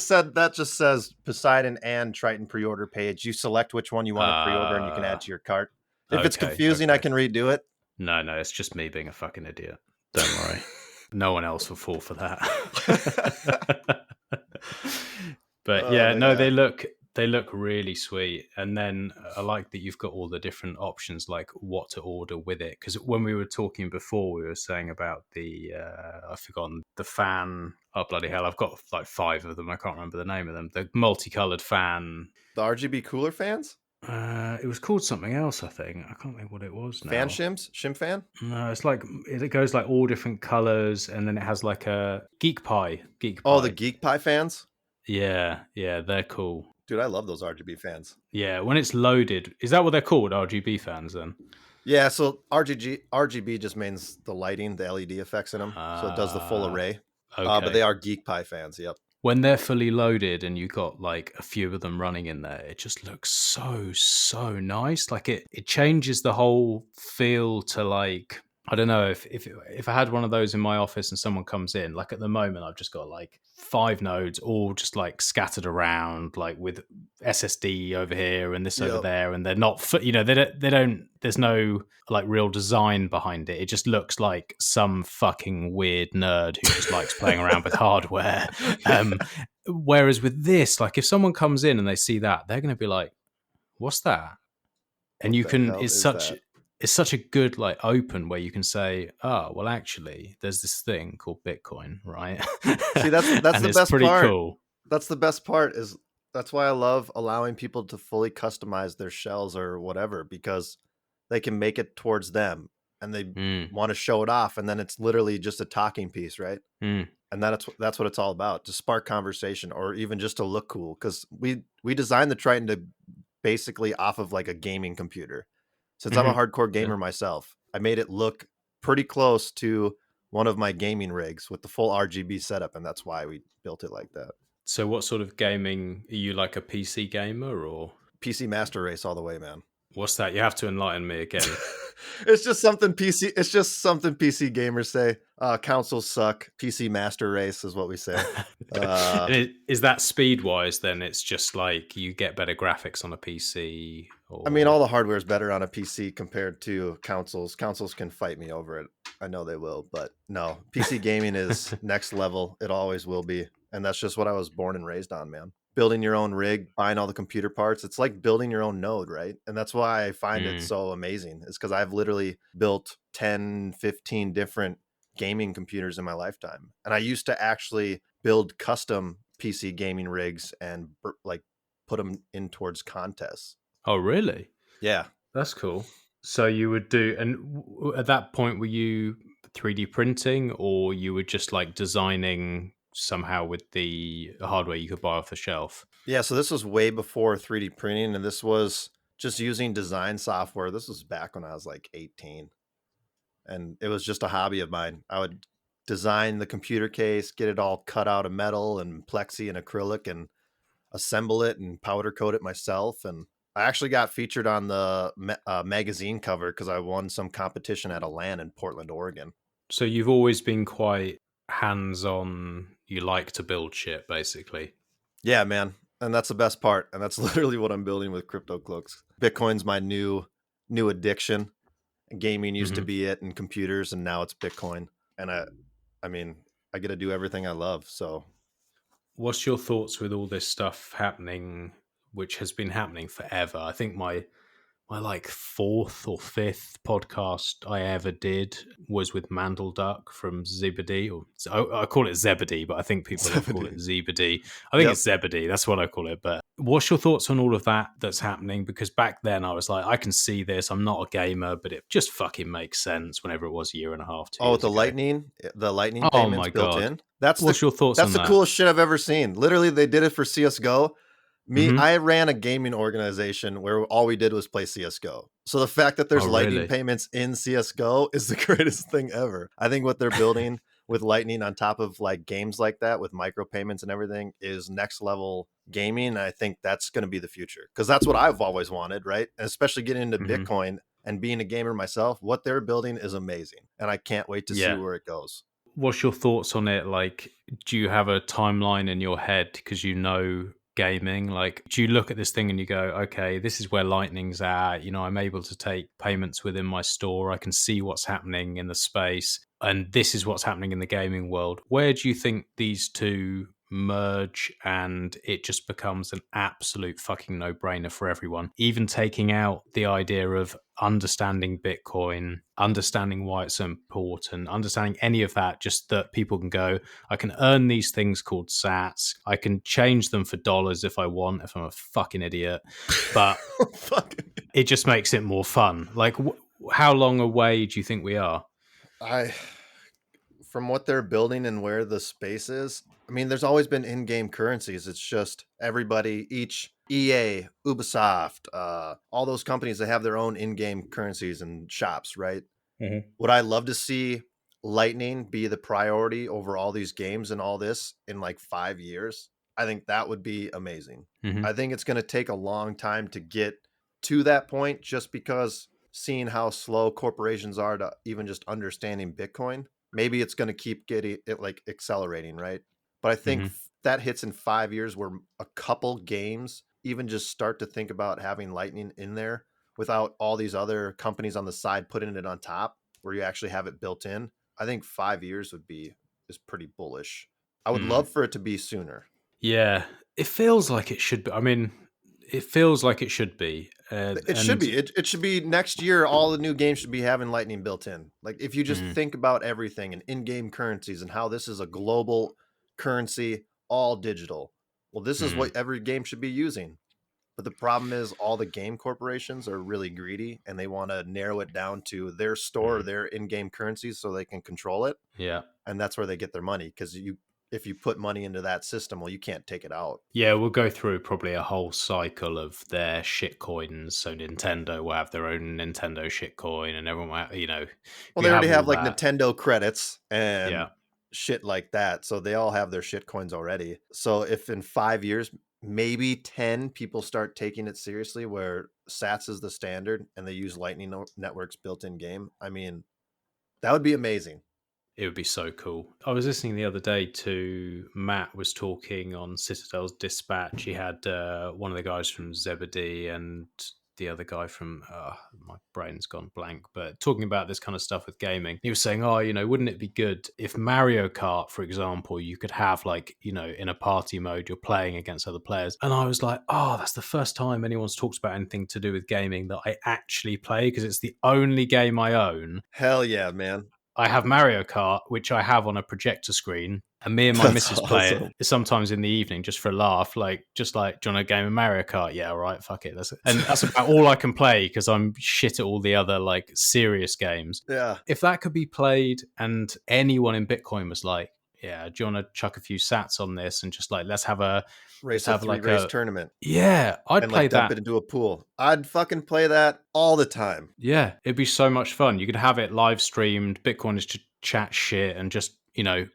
S6: just says Poseidon and Triton pre-order page. You select which one you want to pre-order and you can add to your cart. If it's confusing, I can redo it.
S5: No, it's just me being a fucking idiot. Don't worry. No one else will fall for that. But yeah, they look really sweet. And then I like that you've got all the different options, like what to order with it. Because when we were talking before, we were saying about the I've forgotten the fan. Oh bloody hell! I've got like 5 of them. I can't remember the name of them. The multicolored fan.
S6: The RGB cooler fans.
S5: It was called something else, I think. I can't think what it was now.
S6: Fan shims? Shim fan?
S5: No, it's like it goes like all different colors, and then it has like a Geek Pie.
S6: Oh, the Geek Pie fans?
S5: Yeah, they're cool.
S6: Dude, I love those RGB fans.
S5: Yeah, when it's loaded, is that what they're called? RGB fans then?
S6: Yeah, so RGB just means the lighting, the LED effects in them. So it does the full array.
S5: Okay.
S6: But they are Geek Pie fans, yep.
S5: When they're fully loaded and you got like a few of them running in there, it just looks so nice. Like it changes the whole feel to like, I don't know, if I had one of those in my office and someone comes in, like at the moment I've just got like 5 nodes all just like scattered around, like with SSD over here and this over there, and they're not, they don't, there's no like real design behind it. It just looks like some fucking weird nerd who just likes playing around with hardware. Whereas with this, like if someone comes in and they see that, they're going to be like, what's that? And you can, it's such a good like open where you can say, oh, well, actually, there's this thing called Bitcoin, right?
S6: See, that's the best
S5: pretty
S6: part.
S5: Cool.
S6: That's the best part is that's why I love allowing people to fully customize their shells or whatever, because they can make it towards them and they want to show it off. And then it's literally just a talking piece, right? And that's what it's all about, to spark conversation or even just to look cool. Because we designed the Triton to basically off of like a gaming computer. Since I'm a hardcore gamer myself, I made it look pretty close to one of my gaming rigs with the full RGB setup, and that's why we built it like that.
S5: So what sort of gaming, are you like a PC gamer or?
S6: PC Master Race all the way, man.
S5: What's that? You have to enlighten me again.
S6: It's just something PC gamers say. Consoles suck. PC Master Race is what we say.
S5: Is that speed wise? Then it's just like you get better graphics on a PC. Or...
S6: I mean, all the hardware is better on a PC compared to consoles. Consoles can fight me over it. I know they will, but no, PC gaming is next level. It always will be, and that's just what I was born and raised on, man. Building your own rig, buying all the computer parts. It's like building your own node, right? And that's why I find it so amazing. Is because I've literally built 10, 15 different gaming computers in my lifetime. And I used to actually build custom PC gaming rigs and like put them in towards contests.
S5: Oh, really?
S6: Yeah.
S5: That's cool. So you would do, and at that point, were you 3D printing or you were just like designing somehow with the hardware you could buy off the shelf?
S6: Yeah, so this was way before 3D printing, and this was just using design software. This was back when I was like 18, and it was just a hobby of mine. I would design the computer case, get it all cut out of metal and plexi and acrylic, and assemble it and powder coat it myself. And I actually got featured on the magazine cover because I won some competition at a LAN in Portland, Oregon.
S5: So you've always been quite hands-on. You like to build shit, basically.
S6: Yeah, man. And that's the best part. And that's literally what I'm building with Crypto Cloaks. Bitcoin's my new addiction. Gaming used to be it, and computers, and now it's Bitcoin. And I mean, I get to do everything I love. So
S5: What's your thoughts with all this stuff happening, which has been happening forever? I think my like fourth or fifth podcast I ever did was with Mandelduck from Zebedee, or I call it Zebedee, but I think people call it Zebedee. I think it's Zebedee. That's what I call it. But what's your thoughts on all of that that's happening? Because back then I was like, I can see this. I'm not a gamer, but it just fucking makes sense. Whenever it was a year and a half, 2 years
S6: the
S5: ago.
S6: lightning
S5: Oh
S6: payments
S5: my
S6: built
S5: God.
S6: in. What's
S5: your thoughts
S6: That's
S5: on
S6: the
S5: that?
S6: coolest shit I've ever seen. Literally, they did it for CSGO. I ran a gaming organization where all we did was play CSGO. So the fact that there's lightning payments in CSGO is the greatest thing ever. I think what they're building with lightning on top of like games like that with micropayments and everything is next level gaming. And I think that's going to be the future, because that's what I've always wanted, right? And especially getting into Bitcoin and being a gamer myself, what they're building is amazing. And I can't wait to see where it goes.
S5: What's your thoughts on it? Like, do you have a timeline in your head because you know gaming? Like, do you look at this thing and you go, okay, this is where Lightning's at, I'm able to take payments within my store, I can see what's happening in the space, and this is what's happening in the gaming world? Where do you think these two merge and it just becomes an absolute fucking no-brainer for everyone, even taking out the idea of understanding Bitcoin, understanding why it's so important, understanding any of that, just that people can go, I can earn these things called sats, I can change them for dollars if I want, if I'm a fucking idiot, but it just makes it more fun. Like, how long away do you think we are?
S6: From what they're building and where the space is, I mean, there's always been in-game currencies. It's just everybody, each EA, Ubisoft, all those companies that have their own in-game currencies and shops, right? Would I love to see Lightning be the priority over all these games and all this in like 5 years? I think that would be amazing. I think it's going to take a long time to get to that point, just because seeing how slow corporations are to even just understanding Bitcoin. Maybe it's going to keep getting it like accelerating, right? But I think that hits in 5 years where a couple games even just start to think about having Lightning in there without all these other companies on the side putting it on top, where you actually have it built in. I think 5 years is pretty bullish. I would love for it to be sooner.
S5: Yeah, it feels like it should be. I mean, it feels like it should be.
S6: It should be. It should be next year. All the new games should be having Lightning built in. Like, if you just think about everything and in-game currencies and how this is a global currency, all digital. Well, this is what every game should be using. But the problem is all the game corporations are really greedy and they want to narrow it down to their store, their in-game currencies, so they can control it.
S5: Yeah.
S6: And that's where they get their money, because if you put money into that system, well, you can't take it out.
S5: Yeah, we'll go through probably a whole cycle of their shit coins. So Nintendo will have their own Nintendo shit coin, and everyone will,
S6: Well, they already have like Nintendo credits and shit like that. So they all have their shit coins already. So if in 5 years, maybe 10 people start taking it seriously, where Sats is the standard and they use Lightning Network's built-in game, I mean, that would be amazing.
S5: It would be so cool. I was listening the other day to Matt was talking on Citadel's Dispatch. He had one of the guys from Zebedee and the other guy from, my brain's gone blank, but talking about this kind of stuff with gaming. He was saying, wouldn't it be good if Mario Kart, for example, you could have like, in a party mode, you're playing against other players. And I was like, that's the first time anyone's talked about anything to do with gaming that I actually play, because it's the only game I own.
S6: Hell yeah, man.
S5: I have Mario Kart, which I have on a projector screen, and me and my missus play it sometimes in the evening just for a laugh, do you want a game of Mario Kart? Yeah, all right, fuck it. And that's about all I can play, because I'm shit at all the other like serious games.
S6: Yeah.
S5: If that could be played and anyone in Bitcoin was like, yeah, do you want to chuck a few sats on this and just like, let's have a
S6: race tournament.
S5: Yeah, I'd play that.
S6: Dump it into a pool. I'd fucking play that all the time.
S5: Yeah, it'd be so much fun. You could have it live streamed. Bitcoiners to chat shit and just,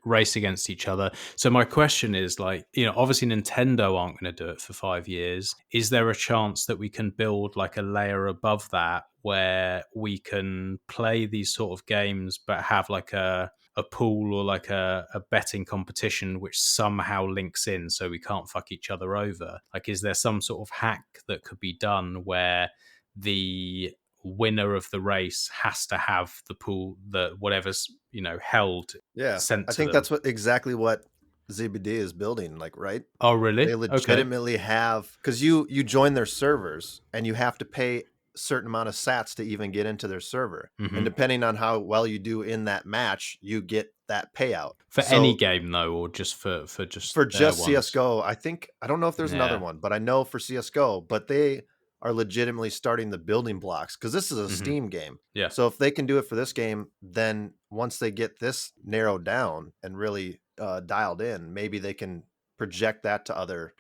S5: race against each other. So my question is like, obviously Nintendo aren't going to do it for 5 years. Is there a chance that we can build like a layer above that where we can play these sort of games, but have like a a pool or like a betting competition which somehow links in so we can't fuck each other over? Like, is there some sort of hack that could be done where the winner of the race has to have the pool, the whatever's, held, sent to
S6: I think
S5: them?
S6: that's exactly what ZBD is building, like, right?
S5: Oh, really?
S6: They legitimately have, because you join their servers and you have to pay a certain amount of sats to even get into their server.
S5: Mm-hmm.
S6: And depending on how well you do in that match, you get that payout.
S5: For any game though, or just for just
S6: CSGO, I don't know if there's another
S5: Yeah.
S6: one, but I know for CSGO, but they are legitimately starting the building blocks because this is a Steam game.
S5: Yeah.
S6: So if they can do it for this game, then once they get this narrowed down and really dialed in, maybe they can project that to other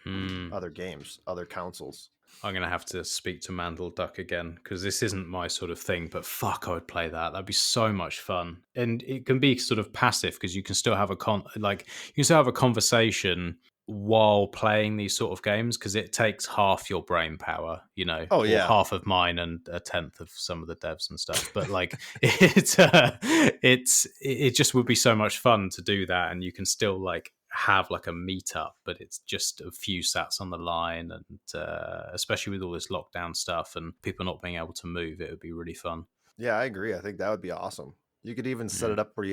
S6: games, other consoles.
S5: I'm going to have to speak to Mandel Duck again because this isn't my sort of thing, but fuck, I would play that. That'd be so much fun. And it can be sort of passive because you can still have a conversation while playing these sort of games because it takes half your brain power,
S6: Oh,
S5: or
S6: yeah.
S5: half of mine and a tenth of some of the devs and stuff. But like it just would be so much fun to do that, and you can still like have like a meetup, but it's just a few sats on the line, and especially with all this lockdown stuff and people not being able to move, it would be really fun.
S6: Yeah, I agree. I think that would be awesome. You could even set it up where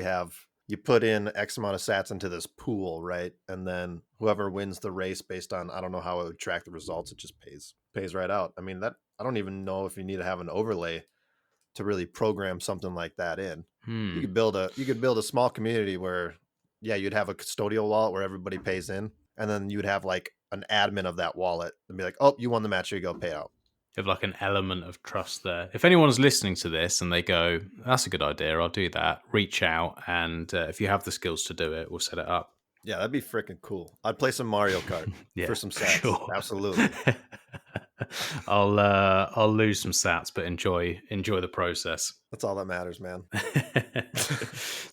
S6: you put in X amount of sats into this pool, right? And then whoever wins the race based on, I don't know how it would track the results, it just pays right out. I mean, that I don't even know if you need to have an overlay to really program something like that in. You could build a small community where you'd have a custodial wallet where everybody pays in, and then you would have like an admin of that wallet and be like, oh, you won the match, here you go, pay out.
S5: Have like an element of trust there. If anyone's listening to this and they go, that's a good idea, I'll do that, reach out, and if you have the skills to do it, we'll set it up.
S6: Yeah, that'd be freaking cool. I'd play some Mario Kart for some sats.
S5: Sure.
S6: Absolutely.
S5: I'll lose some sats, but enjoy the process.
S6: That's all that matters, man.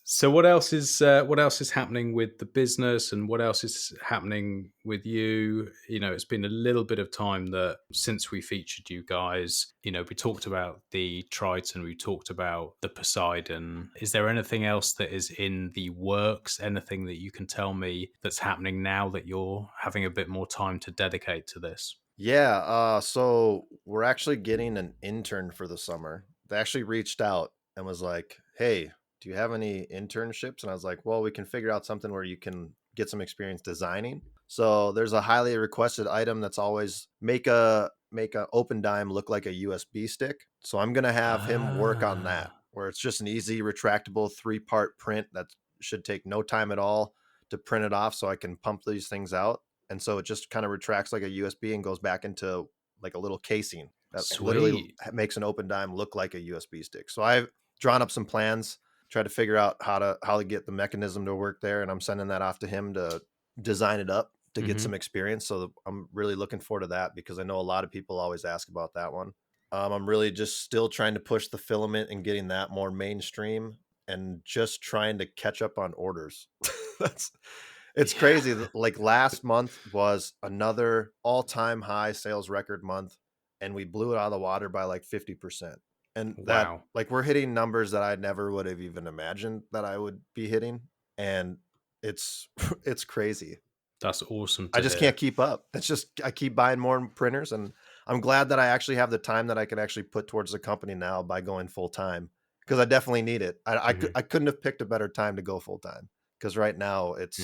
S5: So what else is happening with the business, and what else is happening with you? It's been a little bit of time since we featured you guys. We talked about the Triton, we talked about the Poseidon. Is there anything else that is in the works? Anything that you can tell me that's happening now that you're having a bit more time to dedicate to this?
S6: Yeah, so we're actually getting an intern for the summer. They actually reached out and was like, hey, do you have any internships? And I was like, well, we can figure out something where you can get some experience designing. So there's a highly requested item that's always make a open dime look like a USB stick. So I'm going to have him work on that, where it's just an easy retractable 3-part print that should take no time at all to print it off so I can pump these things out. And so it just kind of retracts like a USB and goes back into like a little casing that literally makes an open dime look like a USB stick. So I've drawn up some plans, tried to figure out how to get the mechanism to work there. And I'm sending that off to him to design it up to get some experience. So I'm really looking forward to that because I know a lot of people always ask about that one. I'm really just still trying to push the filament and getting that more mainstream and just trying to catch up on orders. It's crazy. Like last month was another all-time high sales record month, and we blew it out of the water by like 50%. And that, like, we're hitting numbers that I never would have even imagined that I would be hitting. And it's crazy.
S5: That's awesome.
S6: I just can't keep up. It's just, I keep buying more printers, and I'm glad that I actually have the time that I can actually put towards the company now by going full time, because I definitely need it. I couldn't have picked a better time to go full time, because right now it's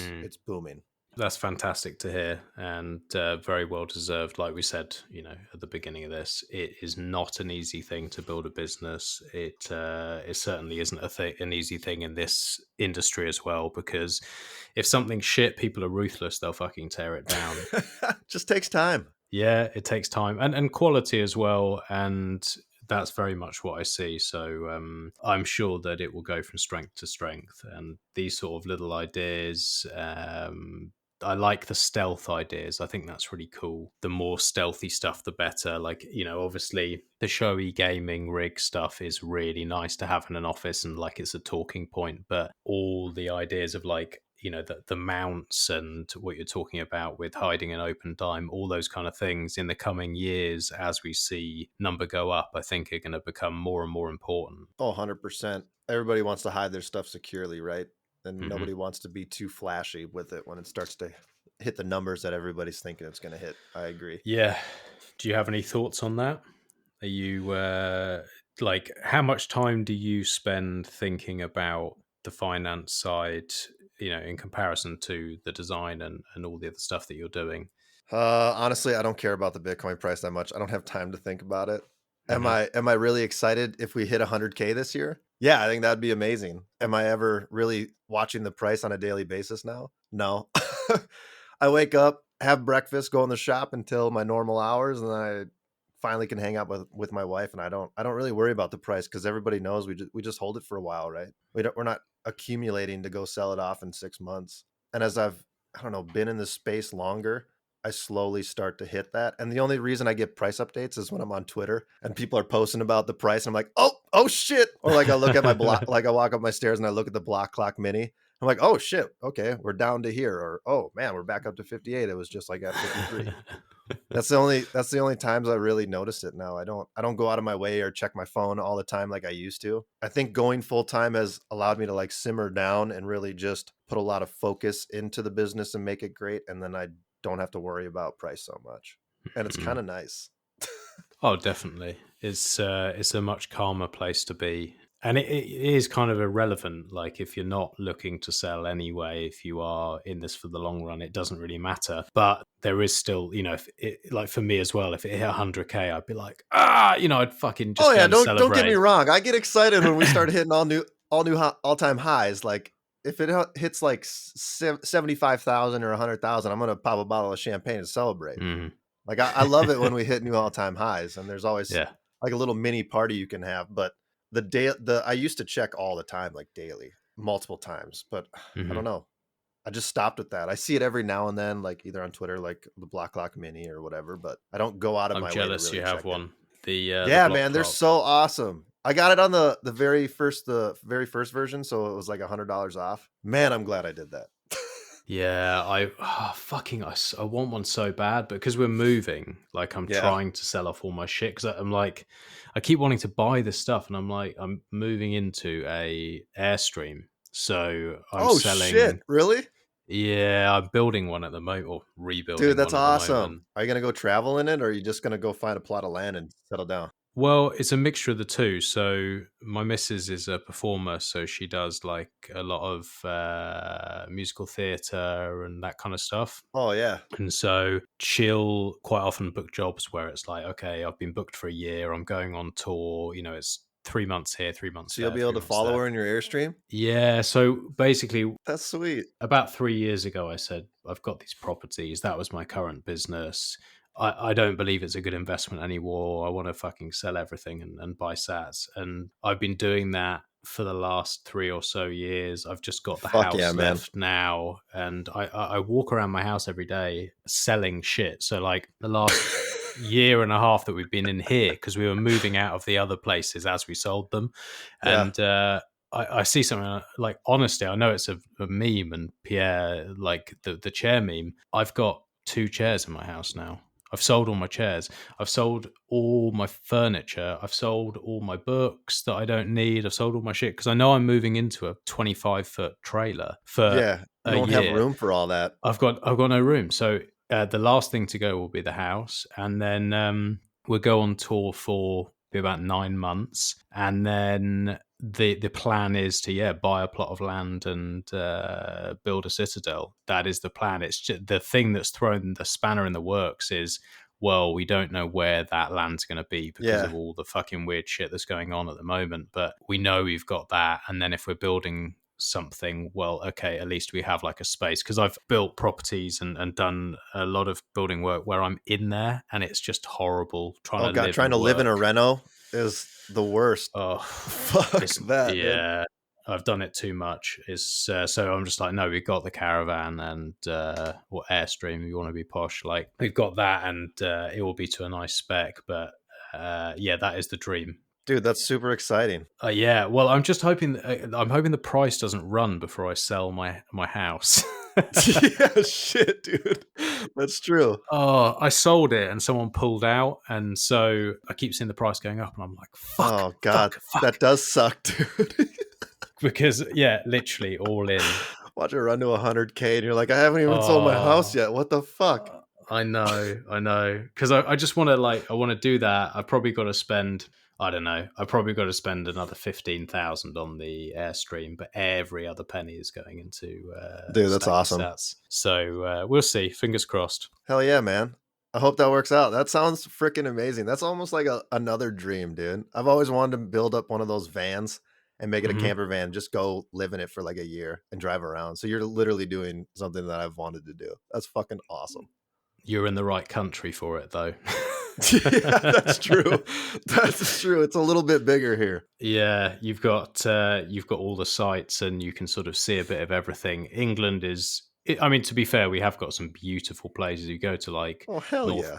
S6: booming.
S5: That's fantastic to hear, and very well deserved. Like we said, at the beginning of this, it is not an easy thing to build a business. It certainly isn't an easy thing in this industry as well, because if something's shit, people are ruthless. They'll fucking tear it down.
S6: Just takes time.
S5: Yeah, it takes time and quality as well, and that's very much what I see. So I'm sure that it will go from strength to strength, and these sort of little ideas. I like the stealth ideas. I think that's really cool. The more stealthy stuff, the better. Like, obviously the showy gaming rig stuff is really nice to have in an office and like it's a talking point, but all the ideas of like, the mounts and what you're talking about with hiding an open dime, all those kind of things in the coming years, as we see number go up, I think are going to become more and more important.
S6: Oh, 100%. Everybody wants to hide their stuff securely, right? and nobody wants to be too flashy with it when it starts to hit the numbers that everybody's thinking it's going to hit. I agree.
S5: Yeah. Do you have any thoughts on that? Are you like, how much time do you spend thinking about the finance side, in comparison to the design and all the other stuff that you're doing?
S6: Honestly, I don't care about the Bitcoin price that much. I don't have time to think about it. Am I really excited if we hit 100K this year? Yeah, I think that'd be amazing. Am I ever really watching the price on a daily basis now? No. I wake up, have breakfast, go in the shop until my normal hours, and then I finally can hang out with my wife, and I don't really worry about the price because everybody knows we just hold it for a while, right? We're not accumulating to go sell it off in 6 months. And as I've been in this space longer, I slowly start to hit that. And the only reason I get price updates is when I'm on Twitter and people are posting about the price. And I'm like, oh shit. Or like I look at my block, like I walk up my stairs and I look at the block clock mini. I'm like, oh shit. Okay. We're down to here. Or, oh man, we're back up to 58. It was just like at 53. That's the only times I really notice it now. I don't go out of my way or check my phone all the time like I used to. I think going full time has allowed me to like simmer down and really just put a lot of focus into the business and make it great. And then I don't have to worry about price so much. And it's kind of nice.
S5: Oh, definitely. It's a much calmer place to be. And it is kind of irrelevant. Like if you're not looking to sell anyway, if you are in this for the long run, it doesn't really matter. But there is still, if it, like for me as well, if it hit 100K, I'd be like, I'd fucking just
S6: don't get me wrong. I get excited when we start hitting all new all-time highs. Like if it hits like 75,000 or 100,000, I'm going to pop a bottle of champagne to celebrate. Like I love it when we hit new all-time highs, and there's always like a little mini party you can have. But I used to check all the time, like daily, multiple times, but I don't know. I just stopped with that. I see it every now and then, like either on Twitter, like the block clock mini or whatever, but I don't go out of my way to really check it. I'm jealous you have one. Yeah, man, they're so awesome. I got it on the very first version, so it was like $100 off. Man, I'm glad I did that.
S5: Yeah, I want one so bad, but because we're moving, like I'm trying to sell off all my shit because I'm like, I keep wanting to buy this stuff, and I'm like, I'm moving into a Airstream, so I'm selling. Oh shit!
S6: Really?
S5: Yeah, I'm building one at the moment, or rebuilding.
S6: Dude, that's awesome. Are you gonna go travel in it, or are you just gonna go find a plot of land and settle down?
S5: Well, it's a mixture of the two. So my missus is a performer, so she does like a lot of musical theatre and that kind of stuff.
S6: Oh, yeah.
S5: And so she'll quite often book jobs where it's like, okay, I've been booked for a year, I'm going on tour, it's 3 months here, 3 months
S6: there. So you'll be able to follow her in your Airstream?
S5: Yeah, so basically...
S6: That's sweet.
S5: About 3 years ago, I said, I've got these properties. That was my current business. I don't believe it's a good investment anymore. I want to fucking sell everything and buy sats. And I've been doing that for the last 3 or so years. I've just got the house left now. And I walk around my house every day selling shit. So like the last year and a half that we've been in here, because we were moving out of the other places as we sold them. And I see something like, honestly, I know it's a meme, and Pierre, like the chair meme. I've got 2 chairs in my house now. I've sold all my chairs. I've sold all my furniture. I've sold all my books that I don't need. I've sold all my shit because I know I'm moving into a 25-foot trailer for
S6: you don't have room for all that.
S5: I've got no room. So the last thing to go will be the house, and then we'll go on tour for about 9 months, and then the plan is to buy a plot of land and build a citadel. That is the plan. It's just, the thing that's thrown the spanner in the works is, well, we don't know where that land's going to be because of all the fucking weird shit that's going on at the moment, but we know we've got that. And then if we're building something, well, okay, at least we have like a space, because I've built properties and done a lot of building work where I'm in there and it's just horrible trying to
S6: live in a reno is the worst.
S5: Oh,
S6: fuck that.
S5: Yeah, man. I've done it too much. It's so I'm just like, no, we've got the caravan and or Airstream. If you want to be posh, like we've got that, and it will be to a nice spec. But that is the dream.
S6: Dude, that's super exciting.
S5: Yeah, well, I'm just hoping. I'm hoping the price doesn't run before I sell my house.
S6: Yeah, shit, dude. That's true.
S5: Oh, I sold it and someone pulled out, and so I keep seeing the price going up, and I'm like, fuck.
S6: Oh God, fuck. That does suck, dude.
S5: because yeah, literally all in.
S6: Watch it run to 100K and you're like, I haven't even sold my house yet. What the fuck?
S5: I know. Because I just want to I want to do that. I've probably got to spend, I don't know, I've probably got to spend another 15,000 on the Airstream, but every other penny is going into
S6: Dude, that's
S5: stacking
S6: awesome.
S5: sats. So we'll see. Fingers crossed.
S6: Hell yeah, man. I hope that works out. That sounds freaking amazing. That's almost like another dream, dude. I've always wanted to build up one of those vans and make it a camper van, just go live in it for like a year and drive around. So you're literally doing something that I've wanted to do. That's fucking awesome.
S5: You're in the right country for it, though.
S6: Yeah, that's true. That's true. It's a little bit bigger here.
S5: Yeah, you've got all the sites, and you can sort of see a bit of everything. England is, I mean, to be fair, we have got some beautiful places. You go to like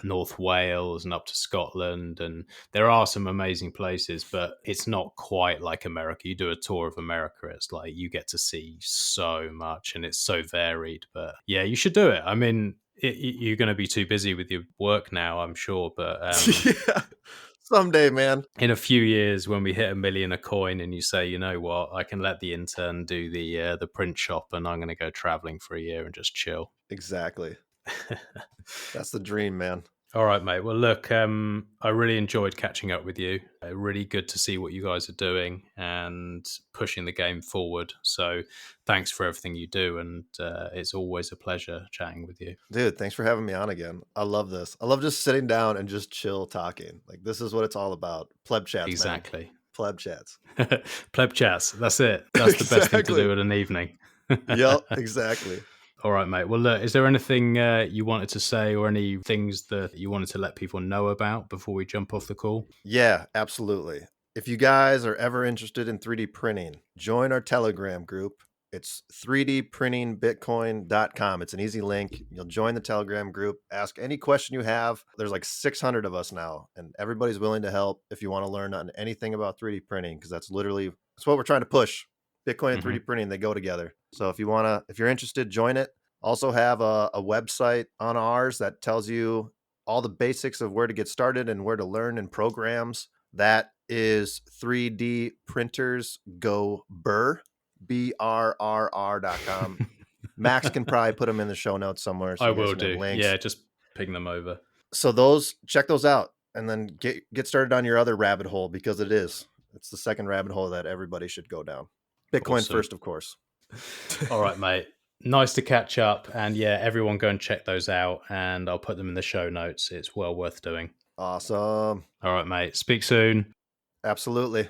S5: North Wales and up to Scotland, and there are some amazing places, but it's not quite like America. You do a tour of America, it's like you get to see so much, and it's so varied. But yeah, you should do it. I mean, you're going to be too busy with your work now, I'm sure, but
S6: yeah, someday, man.
S5: In a few years, when we hit $1 million a coin, and you say, you know what, I can let the intern do the print shop, and I'm going to go traveling for a year and just chill.
S6: Exactly. That's the dream, man.
S5: All right, mate. Well, look, I really enjoyed catching up with you. Really good to see what you guys are doing and pushing the game forward. So thanks for everything you do. And it's always a pleasure chatting with you.
S6: Dude, thanks for having me on again. I love this. I love just sitting down and just chill talking. Like, this is what it's all about. Pleb chats,
S5: exactly.
S6: Man. Pleb chats.
S5: Pleb chats. That's it. That's the best thing to do at an evening.
S6: Yep, exactly.
S5: All right, mate. Well, look, is there anything you wanted to say or any things that you wanted to let people know about before we jump off the call?
S6: Yeah, absolutely. If you guys are ever interested in 3D printing, join our Telegram group. It's 3dprintingbitcoin.com. It's an easy link. You'll join the Telegram group. Ask any question you have. There's like 600 of us now, and everybody's willing to help if you want to learn on anything about 3D printing, because that's what we're trying to push. Bitcoin and 3D printing, they go together. So if you're interested, join it. Also have a website on ours that tells you all the basics of where to get started and where to learn in programs. That is 3D Printers Go Burr, BRRR.com. Max can probably put them in the show notes somewhere. So
S5: I will do.
S6: Links.
S5: Yeah, just ping them over.
S6: So check those out, and then get started on your other rabbit hole, because it's the second rabbit hole that everybody should go down. Bitcoin first, of course.
S5: All right, mate. Nice to catch up. And yeah, everyone go and check those out, and I'll put them in the show notes. It's well worth doing.
S6: Awesome.
S5: All right, mate. Speak soon.
S6: Absolutely.